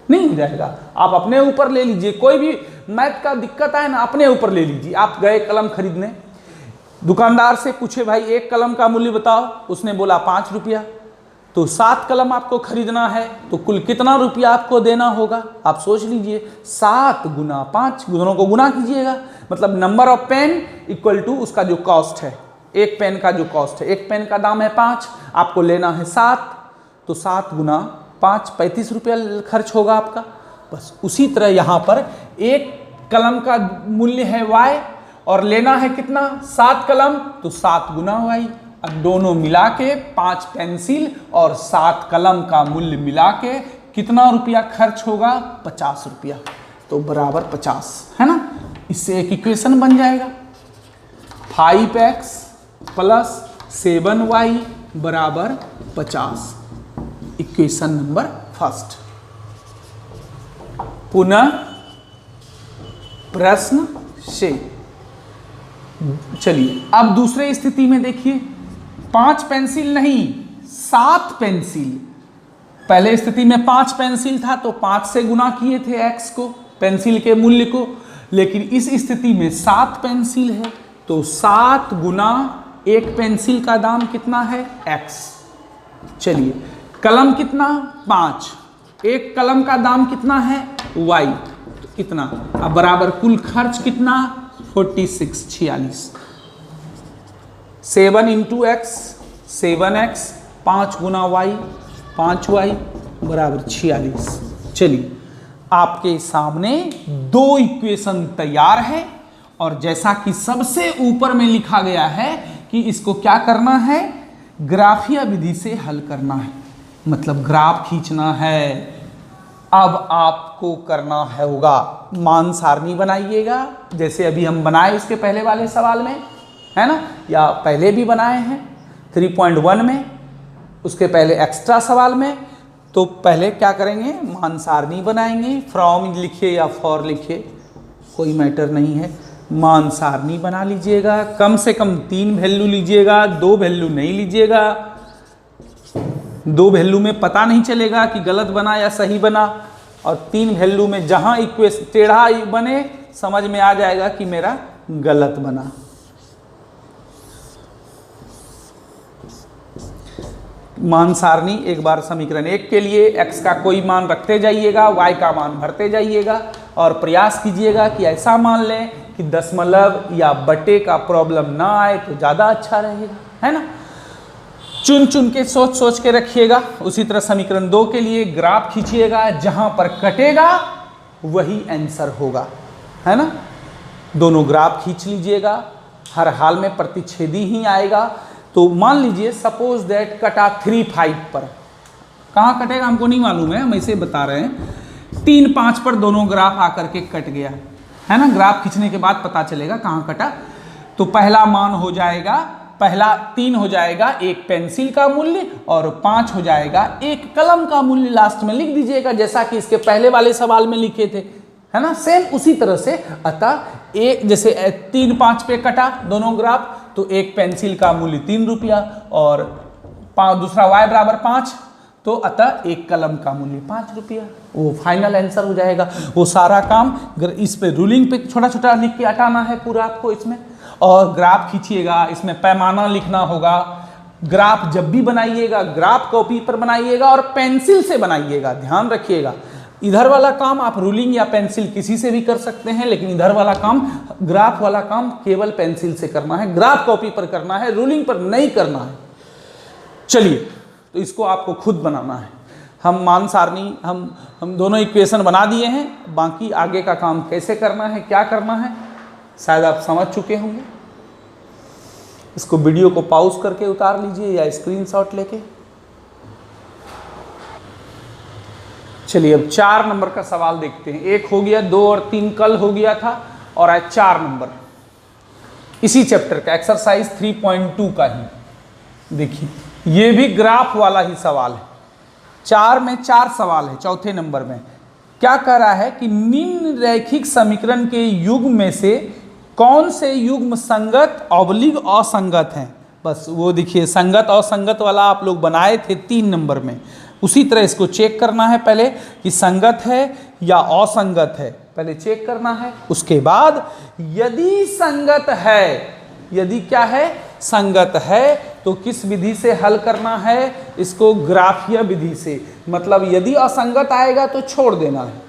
नहीं हो जाएगा, आप अपने ऊपर ले लीजिए, कोई भी मैथ का दिक्कत आए ना अपने ऊपर ले लीजिए। आप गए कलम खरीदने, दुकानदार से पूछे भाई 1 कलम का मूल्य बताओ, उसने बोला 5 रुपया, तो 7 कलम आपको खरीदना है तो कुल कितना रुपया आपको देना होगा? आप सोच लीजिए, 7 गुना 5, दोनों को गुना कीजिएगा, मतलब number of pen equal to उसका जो कॉस्ट है, एक पेन का जो कॉस्ट है, एक पेन का दाम है 5, आपको लेना है 7, तो 7 गुना 5, 35 रुपया खर्च होगा आपका। बस उसी तरह यहाँ पर 1 कलम का मूल्य है y और लेना है कितना? 7 कलम, तो 7 गुना y। अब दोनों मिला के 5 पेंसिल और 7 कलम का मूल्य मिला के कितना रुपया खर्च होगा? 50 रुपया, तो बराबर 50, है ना। इससे एक इक्वेशन बन जाएगा, 5x प्लस 7y बराबर 50, इक्वेशन नंबर फर्स्ट। पुनः प्रश्न से चलिए अब दूसरे स्थिति में देखिए, 5 पेंसिल नहीं 7 पेंसिल। पहले स्थिति में 5 पेंसिल था तो 5 से गुना किए थे x को, पेंसिल के मूल्य को, लेकिन इस स्थिति में 7 पेंसिल है तो 7 गुना 1 पेंसिल का दाम कितना है? x। चलिए कलम कितना? 5, 1 कलम का दाम कितना है? y, तो कितना? अब बराबर कुल खर्च कितना? 46। 7 इंटू एक्स 7x, 5 गुना y 5y बराबर 46। चलिए आपके सामने 2 इक्वेशन तैयार है, और जैसा कि सबसे ऊपर में लिखा गया है कि इसको क्या करना है? ग्राफीय विधि से हल करना है, मतलब ग्राफ खींचना है। अब आपको करना होगा, मान सारणी बनाइएगा, जैसे अभी हम बनाए इसके पहले वाले सवाल में, है ना, या पहले भी बनाए हैं 3.1 में, उसके पहले एक्स्ट्रा सवाल में। तो पहले क्या करेंगे? मान सारणी बनाएंगे, फ्रॉम लिखिए या फॉर लिखिए, कोई मैटर नहीं है। मान सारणी बना लीजिएगा, कम से कम 3 वैल्यू लीजिएगा, 2 वैल्यू नहीं लीजिएगा। 2 वैल्यू में पता नहीं चलेगा कि गलत बना या सही बना, और 3 वैल्यू में जहां इक्वेशन टेढ़ा बने समझ में आ जाएगा कि मेरा गलत बना। मान सारणी एक बार समीकरण 1 के लिए x का कोई मान रखते जाइएगा, y का मान भरते जाइएगा, और प्रयास कीजिएगा कि ऐसा मान लें कि दशमलव या बटे का प्रॉब्लम ना आए तो ज़्यादा अच्छा रहेगा, है ना। चुन चुन के सोच सोच के रखिएगा। उसी तरह समीकरण 2 के लिए ग्राफ खींचिएगा, जहां पर कटेगा वही आंसर होगा, है ना। दोनों ग्राफ खींच लीजिएगा, हर हाल में प्रतिच्छेदी ही आएगा। तो मान लीजिए सपोज दैट कटा 3, 5 पर, कहाँ कटेगा हमको नहीं मालूम है, हम इसे बता रहे हैं। 3, 5 पर दोनों ग्राफ आकर के कट गया, है ना। ग्राफ खींचने के बाद पता चलेगा कहाँ कटा। तो पहला मान हो जाएगा, पहला 3 हो जाएगा 1 पेंसिल का मूल्य, और 5 हो जाएगा 1 कलम का मूल्य। लास्ट में लिख दीजिएगा, जैसा कि इसके पहले वाले सवाल में लिखे थे, है ना, सेम उसी तरह से। अतः एक जैसे 3 5 पे कटा दोनों ग्राफ, तो एक पेंसिल का मूल्य 3 रुपया और दूसरा y बराबर 5, तो अतः एक कलम का मूल्य 5 रुपया। वो फाइनल आंसर हो जाएगा। वो सारा काम इस पे रूलिंग पे छोटा छोटा लिख के हटाना है पूरा आपको इसमें, और ग्राफ खींचिएगा, इसमें पैमाना लिखना होगा। ग्राफ जब भी बनाइएगा ग्राफ कॉपी पर बनाइएगा और पेंसिल से बनाइएगा, ध्यान रखिएगा। इधर वाला काम आप रूलिंग या पेंसिल किसी से भी कर सकते हैं, लेकिन इधर वाला काम, ग्राफ वाला काम केवल पेंसिल से करना है, ग्राफ कॉपी पर करना है, रूलिंग पर नहीं करना है। चलिए, तो इसको आपको खुद बनाना है। हम मान सारणी हम दोनों इक्वेशन बना दिए हैं, बाकी आगे का काम कैसे करना है, क्या करना है, शायद आप समझ चुके होंगे। इसको वीडियो को पॉज करके उतार लीजिए या स्क्रीनशॉट लेके। चलिए अब 4 नंबर का सवाल देखते हैं। 1 हो गया, 2 और 3 कल हो गया था, और आज 4 नंबर इसी चैप्टर का एक्सरसाइज 3.2 का ही। देखिए ये भी ग्राफ वाला ही सवाल है। 4 में 4 सवाल है। चौथे नंबर में क्या कह रहा है कि निम्न रैखिक समीकरण के युग्म में से कौन से युग्म संगत ऑब्लिग असंगत हैं। बस वो देखिए, संगत असंगत वाला आप लोग बनाए थे 3 नंबर में, उसी तरह इसको चेक करना है पहले कि संगत है या असंगत है, पहले चेक करना है। उसके बाद यदि संगत है, यदि क्या है, संगत है, तो किस विधि से हल करना है, इसको ग्राफीय विधि से। मतलब यदि असंगत आएगा तो छोड़ देना है।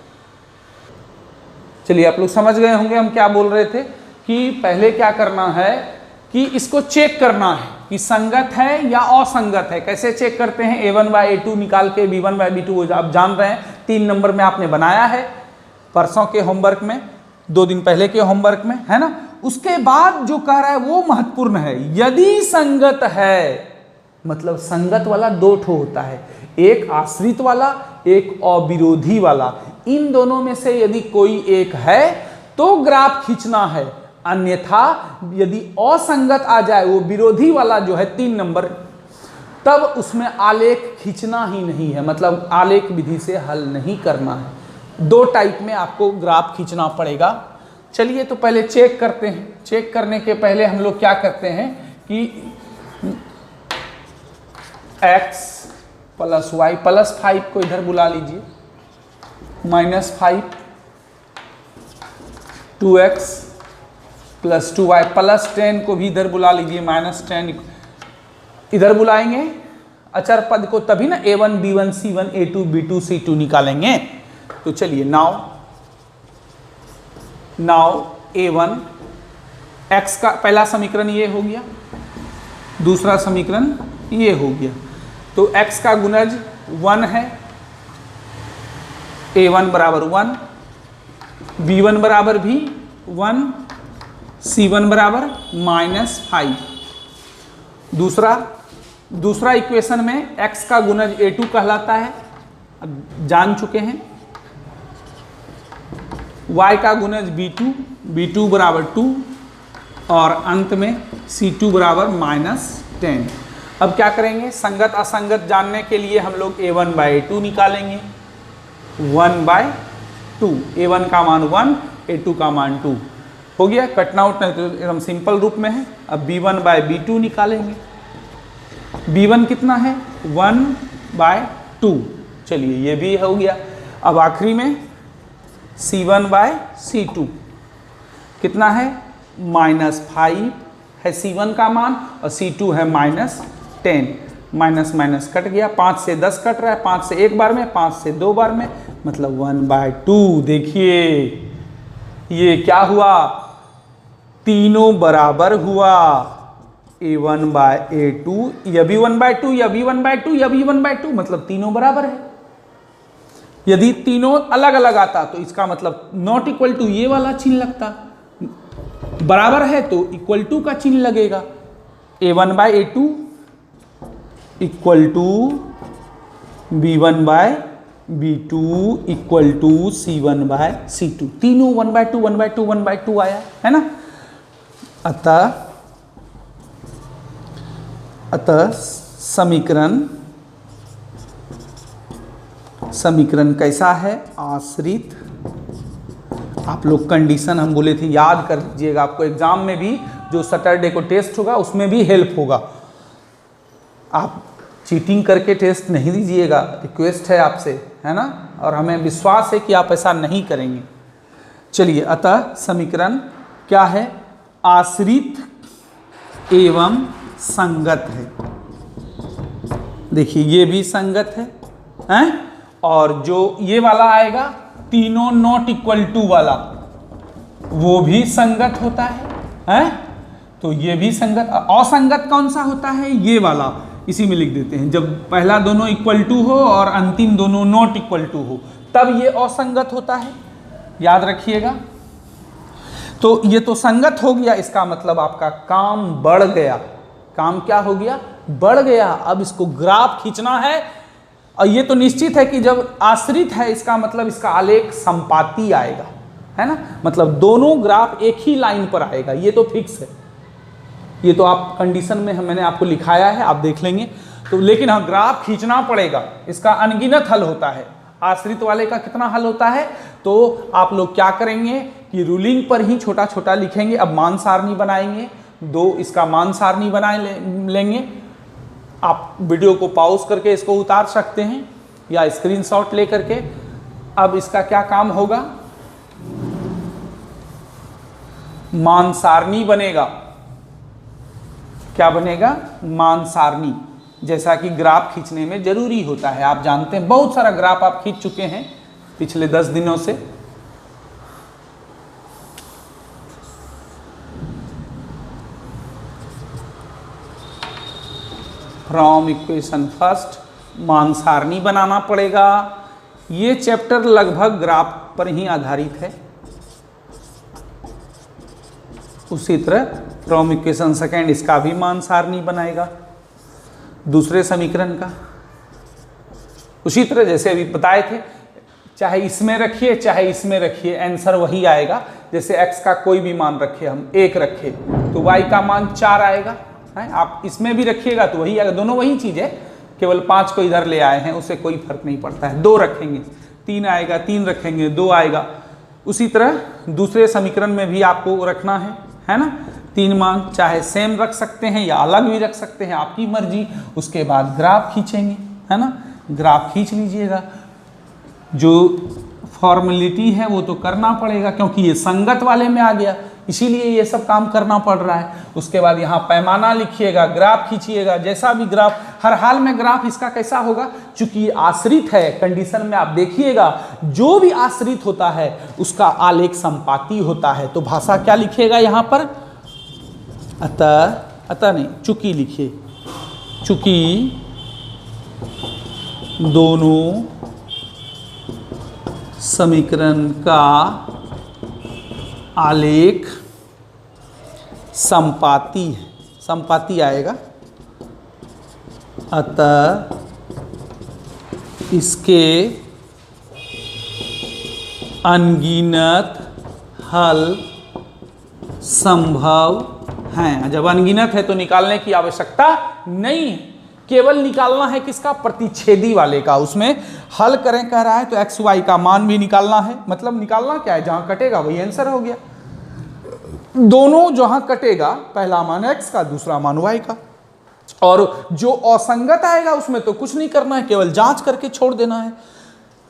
चलिए आप लोग समझ गए होंगे हम क्या बोल रहे थे, कि पहले क्या करना है कि इसको चेक करना है कि संगत है या असंगत है। कैसे चेक करते हैं, a1/a2 निकाल के b1/b2 आप जान रहे हैं, 3 नंबर में आपने बनाया है परसों के होमवर्क में, 2 दिन पहले के होमवर्क में, है ना। उसके बाद जो कह रहा है वो महत्वपूर्ण है। यदि संगत है, मतलब संगत वाला 2 ठो होता है, एक आश्रित वाला, एक अविरोधी वाला। इन दोनों में से यदि कोई एक है तो ग्राफ खींचना है, अन्यथा यदि असंगत आ जाए, वो विरोधी वाला जो है 3 नंबर, तब उसमें आलेख खींचना ही नहीं है, मतलब आलेख विधि से हल नहीं करना है। 2 टाइप में आपको ग्राफ खींचना पड़ेगा। चलिए तो पहले चेक करते हैं। चेक करने के पहले हम लोग क्या करते हैं कि x + y + 5 को इधर बुला लीजिए, -5 2x + 2y + 10 को भी इधर बुला लीजिए, -10 इधर बुलाएंगे अचर पद को, तभी ना a1 b1 c1 a2 b2 c2 निकालेंगे। तो चलिए नाउ a1 x का पहला समीकरण ये हो गया, दूसरा समीकरण ये हो गया। तो x का गुणज 1 है, a1 बराबर 1, b1 बराबर भी 1, c1 बराबर -5। दूसरा इक्वेशन में x का गुणज a2 कहलाता है, अब जान चुके हैं। y का गुणज b2 बराबर 2, और अंत में c2 बराबर -10। अब क्या करेंगे, संगत असंगत जानने के लिए हम लोग a1/a2 निकालेंगे, 1/2। a1 का मान 1, a2 का मान 2 हो गया। कटना उठना तो एकदम सिंपल रूप में है। अब b1/b2 निकालेंगे, b1 कितना है, 1/2। चलिए ये भी हो गया। अब आखिरी में c1/c2 कितना है, -5 है c1 का मान, और c2 है -10। माइनस माइनस कट गया, 5 से 10 कट रहा है, 5 से 1 बार में, 5 से 2 बार में, मतलब 1/2। देखिए ये क्या हुआ, तीनों बराबर हुआ। a1/a2, यह भी 1/2, यह भी 1/2, यह भी 1/2, मतलब तीनों बराबर है। यदि तीनों अलग अलग आता तो इसका मतलब नॉट इक्वल टू ये वाला चिन्ह लगता, बराबर है तो इक्वल टू का चिन्ह लगेगा। a1/a2 equal to b1/b2 equal to c1/c2, तीनों 1/2 1/2 1/2 आया है ना। अतः समीकरण कैसा है, आश्रित आप लोग कंडीशन हम बोले थे याद कर लीजिएगा, आपको एग्जाम में भी जो सैटरडे को टेस्ट होगा उसमें भी हेल्प होगा। आप चीटिंग करके टेस्ट नहीं दीजिएगा, रिक्वेस्ट है आपसे, है ना, और हमें विश्वास है कि आप ऐसा नहीं करेंगे। चलिए, अतः समीकरण क्या है? आश्रित एवं संगत है। देखिए ये भी संगत है, हैं? और जो ये वाला आएगा तीनों नॉट इक्वल टू वाला, वो भी संगत होता है, हैं? तो ये भी संगत। असंगत कौन सा होता है? ये वाला, इसी में लिख देते हैं। जब पहला दोनों इक्वल टू हो और अंतिम दोनों नॉट इक्वल टू हो, तब ये असंगत होता है, याद रखिएगा। तो ये तो संगत हो गया, इसका मतलब आपका काम बढ़ गया। काम क्या हो गया? बढ़ गया। अब इसको ग्राफ खींचना है, और ये तो निश्चित है कि जब आश्रित है इसका मतलब इसका आलेख संपाती आएगा, है ना, मतलब दोनों ग्राफ एक ही लाइन पर आएगा, ये तो फिक्स है। ये तो आप कंडीशन में मैंने आपको लिखाया है, आप देख लेंगे। तो लेकिन हाँ, ग्राफ खींचना पड़ेगा, इसका अनगिनत हल होता है। आश्रित वाले का कितना हल होता है? तो आप लोग क्या करेंगे कि रूलिंग पर ही छोटा छोटा लिखेंगे। अब मान सारणी बनाएंगे, दो इसका मान सारणी बना लेंगे। आप वीडियो को पॉज करके इसको उतार सकते हैं या स्क्रीनशॉट ले करके। अब इसका क्या काम होगा? मान सारणी बनेगा। क्या बनेगा? मान सारणी, जैसा कि ग्राफ खींचने में जरूरी होता है। आप जानते हैं बहुत सारा ग्राफ आप खींच चुके हैं पिछले 10 दिनों से। फ्रॉम इक्वेशन फर्स्ट मान सारणी बनाना पड़ेगा। ये चैप्टर लगभग ग्राफ पर ही आधारित है। उसी तरह फ्रॉम इक्वेशन सेकेंड इसका भी मान सारणी बनाएगा, दूसरे समीकरण का। उसी तरह जैसे अभी बताए थे, चाहे इसमें रखिए चाहे इसमें रखिए, आंसर वही आएगा। जैसे x का कोई भी मान रखे, हम 1 रखे तो y का मान 4 आएगा, है? आप इसमें भी रखिएगा तो वही आएगा, दोनों वही चीज़ है, केवल 5 को इधर ले आए हैं, उससे कोई फर्क नहीं पड़ता है। 2 रखेंगे 3 आएगा, 3 रखेंगे 2 आएगा। उसी तरह दूसरे समीकरण में भी आपको रखना है ना, 3 मान, चाहे सेम रख सकते हैं या अलग भी रख सकते हैं, आपकी मर्जी। उसके बाद ग्राफ खींचेंगे, है ना, ग्राफ खींच लीजिएगा। जो फॉर्मेलिटी है वो तो करना पड़ेगा, क्योंकि ये संगत वाले में आ गया, इसीलिए ये सब काम करना पड़ रहा है। उसके बाद यहाँ पैमाना लिखिएगा, ग्राफ खींचिएगा, जैसा भी ग्राफ, हर हाल में ग्राफ इसका कैसा होगा, चूंकि आश्रित है। कंडीशन में आप देखिएगा, जो भी आश्रित होता है उसका आलेख संपाती होता है। तो भाषा क्या लिखिएगा यहाँ पर? अतः नहीं, चूंकि लिखिए, चूंकि दोनों समीकरण का आलेख संपाती है, संपाती आएगा, अतः इसके अनगिनत हल संभव हैं। जब अनगिनत है तो निकालने की आवश्यकता नहीं है, केवल निकालना है किसका? प्रतिच्छेदी वाले का। उसमें हल करें कह रहा है तो एक्स वाई का मान भी निकालना है। मतलब निकालना क्या है? जहां कटेगा वही आंसर हो गया। दोनों जहां कटेगा, पहला मान एक्स का, दूसरा मान वाई का, और जो असंगत आएगा उसमें तो कुछ नहीं करना है, केवल जांच करके छोड़ देना है।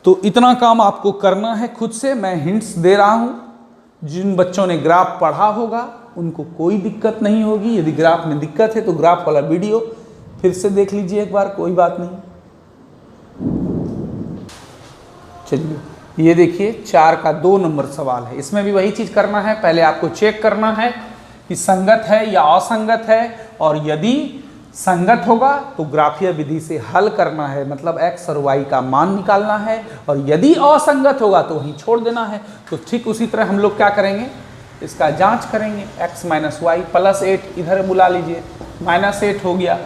तो इतना काम आपको करना है खुद से। मैं हिंट्स दे रहा हूं, जिन बच्चों ने ग्राफ पढ़ा होगा उनको कोई दिक्कत नहीं होगी। यदि ग्राफ में दिक्कत है तो ग्राफ वाला वीडियो फिर से देख लीजिए एक बार, कोई बात नहीं। चलिए, ये देखिए 4 का 2 नंबर सवाल है। इसमें भी वही चीज करना है, पहले आपको चेक करना है कि संगत है या असंगत है, और यदि संगत होगा तो ग्राफीय विधि से हल करना है, मतलब x और y का मान निकालना है, और यदि असंगत होगा तो वहीं छोड़ देना है। तो ठीक उसी तरह हम लोग क्या करेंगे, इसका जांच करेंगे। x माइनस वाई प्लस 8 इधर बुला लीजिए, -8 हो गया,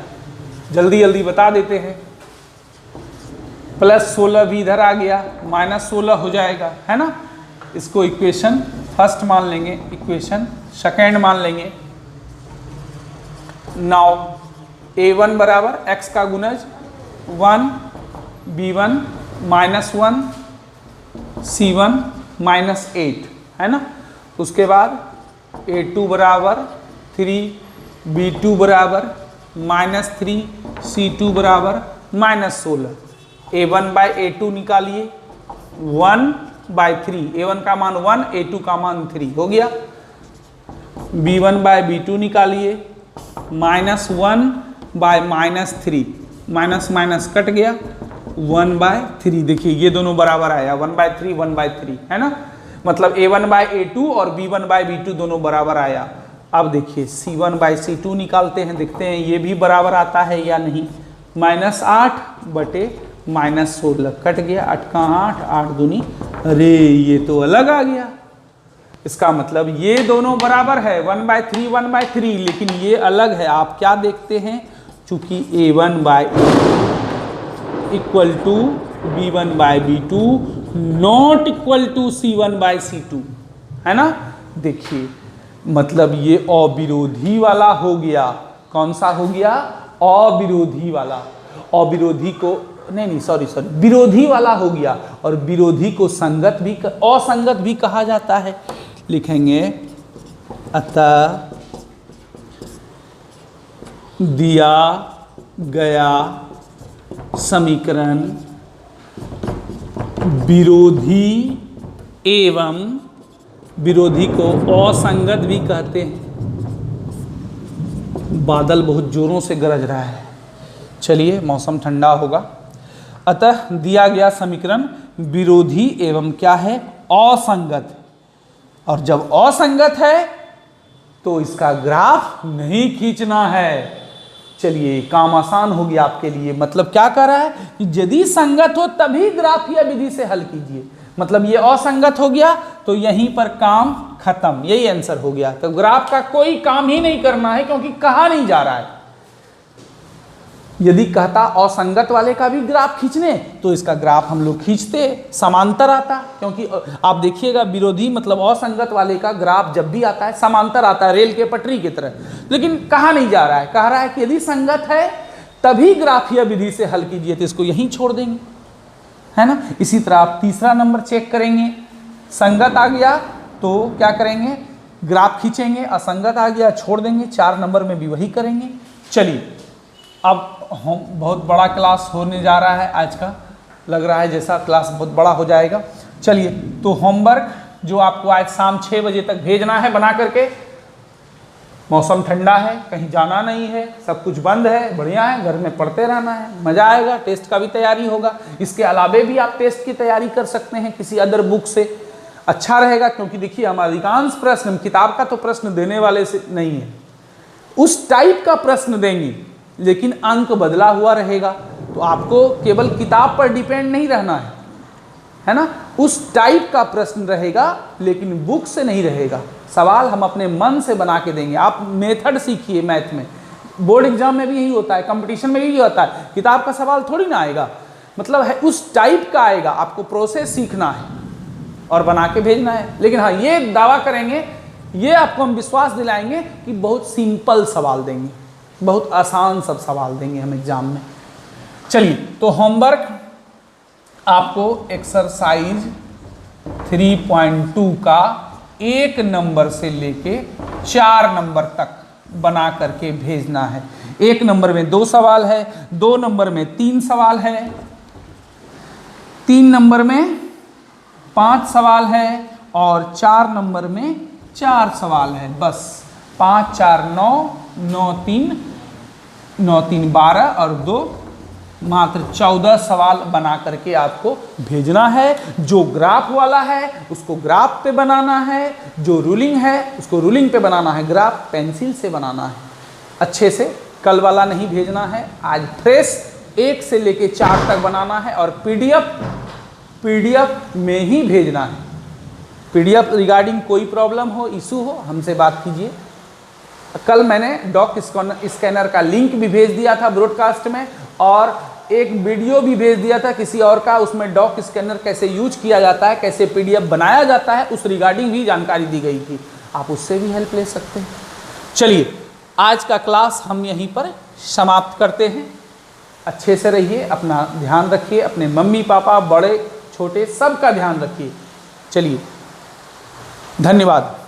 जल्दी जल्दी बता देते हैं। प्लस 16 भी इधर आ गया, -16 हो जाएगा, है ना। इसको इक्वेशन फर्स्ट मान लेंगे, इक्वेशन सेकेंड मान लेंगे। नाउ a1 बराबर x का गुणज 1 b1 -1 c1 -8, है ना। उसके बाद A2 बराबर 3, B2 बराबर -3, C2 बराबर -16। A1 बाय A2 निकालिए 1/3, A1 का मान 1, A2 का मान 3 हो गया। B1 बाय B2 निकालिए -1 बाय -3, माइनस माइनस कट गया 1/3। देखिए ये दोनों बराबर आया 1/3 1/3 है ना, मतलब A1 बाय A2 और B1 बाय B2 दोनों बराबर आया। अब देखिए C1 बाय C2 निकालते हैं, देखते हैं ये भी बराबर आता है या नहीं। -8 बटे -16 कट गया, 8 का 8, 8 दूनी, अरे ये तो अलग आ गया। इसका मतलब ये दोनों बराबर है 1/3 1/3, लेकिन ये अलग है। आप क्या देखते हैं, चूंकि A1 by equal to B1 by B2 not equal to C1 by C2 है ना। देखिए मतलब ये अविरोधी वाला हो गया। कौन सा हो गया, अविरोधी वाला। अविरोधी को नहीं सॉरी विरोधी वाला हो गया, और विरोधी को संगत भी असंगत भी कहा जाता है। लिखेंगे अतः दिया गया समीकरण विरोधी एवं विरोधी को असंगत भी कहते हैं। बादल बहुत जोरों से गरज रहा है, चलिए मौसम ठंडा होगा। अतः दिया गया समीकरण विरोधी एवं क्या है, असंगत। और जब असंगत है तो इसका ग्राफ नहीं खींचना है। चलिए काम आसान हो गया आपके लिए। मतलब क्या कह रहा है कि यदि संगत हो तभी ग्राफीय विधि से हल कीजिए। मतलब ये असंगत हो गया तो यहीं पर काम खत्म, यही आंसर हो गया। तो ग्राफ का कोई काम ही नहीं करना है, क्योंकि कहा नहीं जा रहा है। यदि कहता असंगत वाले का भी ग्राफ खींचने तो इसका ग्राफ हम लोग खींचते, समांतर आता। क्योंकि आप देखिएगा विरोधी मतलब असंगत वाले का ग्राफ जब भी आता है समांतर आता है, रेल के पटरी की तरह। लेकिन कहा नहीं जा रहा है, कह रहा है कि यदि संगत है तभी ग्राफीय विधि से हल कीजिए, तो इसको यहीं छोड़ देंगे, है ना। इसी तरह आप तीसरा नंबर चेक करेंगे, संगत आ गया तो क्या करेंगे, ग्राफ खींचेंगे, असंगत आ गया छोड़ देंगे। 4 नंबर में भी वही करेंगे। चलिए अब हम बहुत बड़ा क्लास होने जा रहा है आज का, लग रहा है जैसा क्लास बहुत बड़ा हो जाएगा। चलिए तो होमवर्क जो आपको आज शाम 6 बजे तक भेजना है बना करके। मौसम ठंडा है, कहीं जाना नहीं है, सब कुछ बंद है, बढ़िया है, घर में पढ़ते रहना है, मज़ा आएगा। टेस्ट का भी तैयारी होगा, इसके अलावे भी आप टेस्ट की तैयारी कर सकते हैं किसी अदर बुक से, अच्छा रहेगा। क्योंकि देखिए हम अधिकांश प्रश्न किताब का तो प्रश्न देने वाले से नहीं है, उस टाइप का प्रश्न देंगे, लेकिन अंक बदला हुआ रहेगा। तो आपको केवल किताब पर डिपेंड नहीं रहना है ना। उस टाइप का प्रश्न रहेगा, लेकिन बुक से नहीं रहेगा। सवाल हम अपने मन से बना के देंगे। आप मेथड सीखिए, मैथ में बोर्ड एग्जाम में भी यही होता है, कंपटीशन में भी यही होता है। किताब का सवाल थोड़ी ना आएगा, मतलब है उस टाइप का आएगा। आपको प्रोसेस सीखना है और बना के भेजना है। लेकिन हाँ, ये दावा करेंगे, ये आपको हम विश्वास दिलाएंगे कि बहुत सिंपल सवाल देंगे, बहुत आसान सब सवाल देंगे हम एग्जाम में। चलिए तो होमवर्क आपको एक्सरसाइज 3.2 का 1 नंबर से लेके 4 नंबर तक बना करके भेजना है। 1 नंबर में 2 सवाल है, 2 नंबर में 3 सवाल है, 3 नंबर में 5 सवाल है, और 4 नंबर में 4 सवाल है। बस 5 4 9, 9 3 12 और 2 मात्र 14 सवाल बना करके आपको भेजना है। जो ग्राफ वाला है उसको ग्राफ पे बनाना है, जो रूलिंग है उसको रूलिंग पे बनाना है, ग्राफ पेंसिल से बनाना है अच्छे से। कल वाला नहीं भेजना है, आज फ्रेश 1 से लेके 4 तक बनाना है, और पीडीएफ में ही भेजना है। पीडीएफ रिगार्डिंग कोई प्रॉब्लम हो, इशू हो, हमसे बात कीजिए। कल मैंने डॉक स्कैनर का लिंक भी भेज दिया था ब्रॉडकास्ट में, और एक वीडियो भी भेज दिया था किसी और का, उसमें डॉक स्कैनर कैसे यूज किया जाता है, कैसे पीडीएफ बनाया जाता है, उस रिगार्डिंग भी जानकारी दी गई थी। आप उससे भी हेल्प ले सकते हैं। चलिए आज का क्लास हम यहीं पर समाप्त करते हैं। अच्छे से रहिए, अपना ध्यान रखिए, अपने मम्मी पापा बड़े छोटे सबका ध्यान रखिए। चलिए धन्यवाद।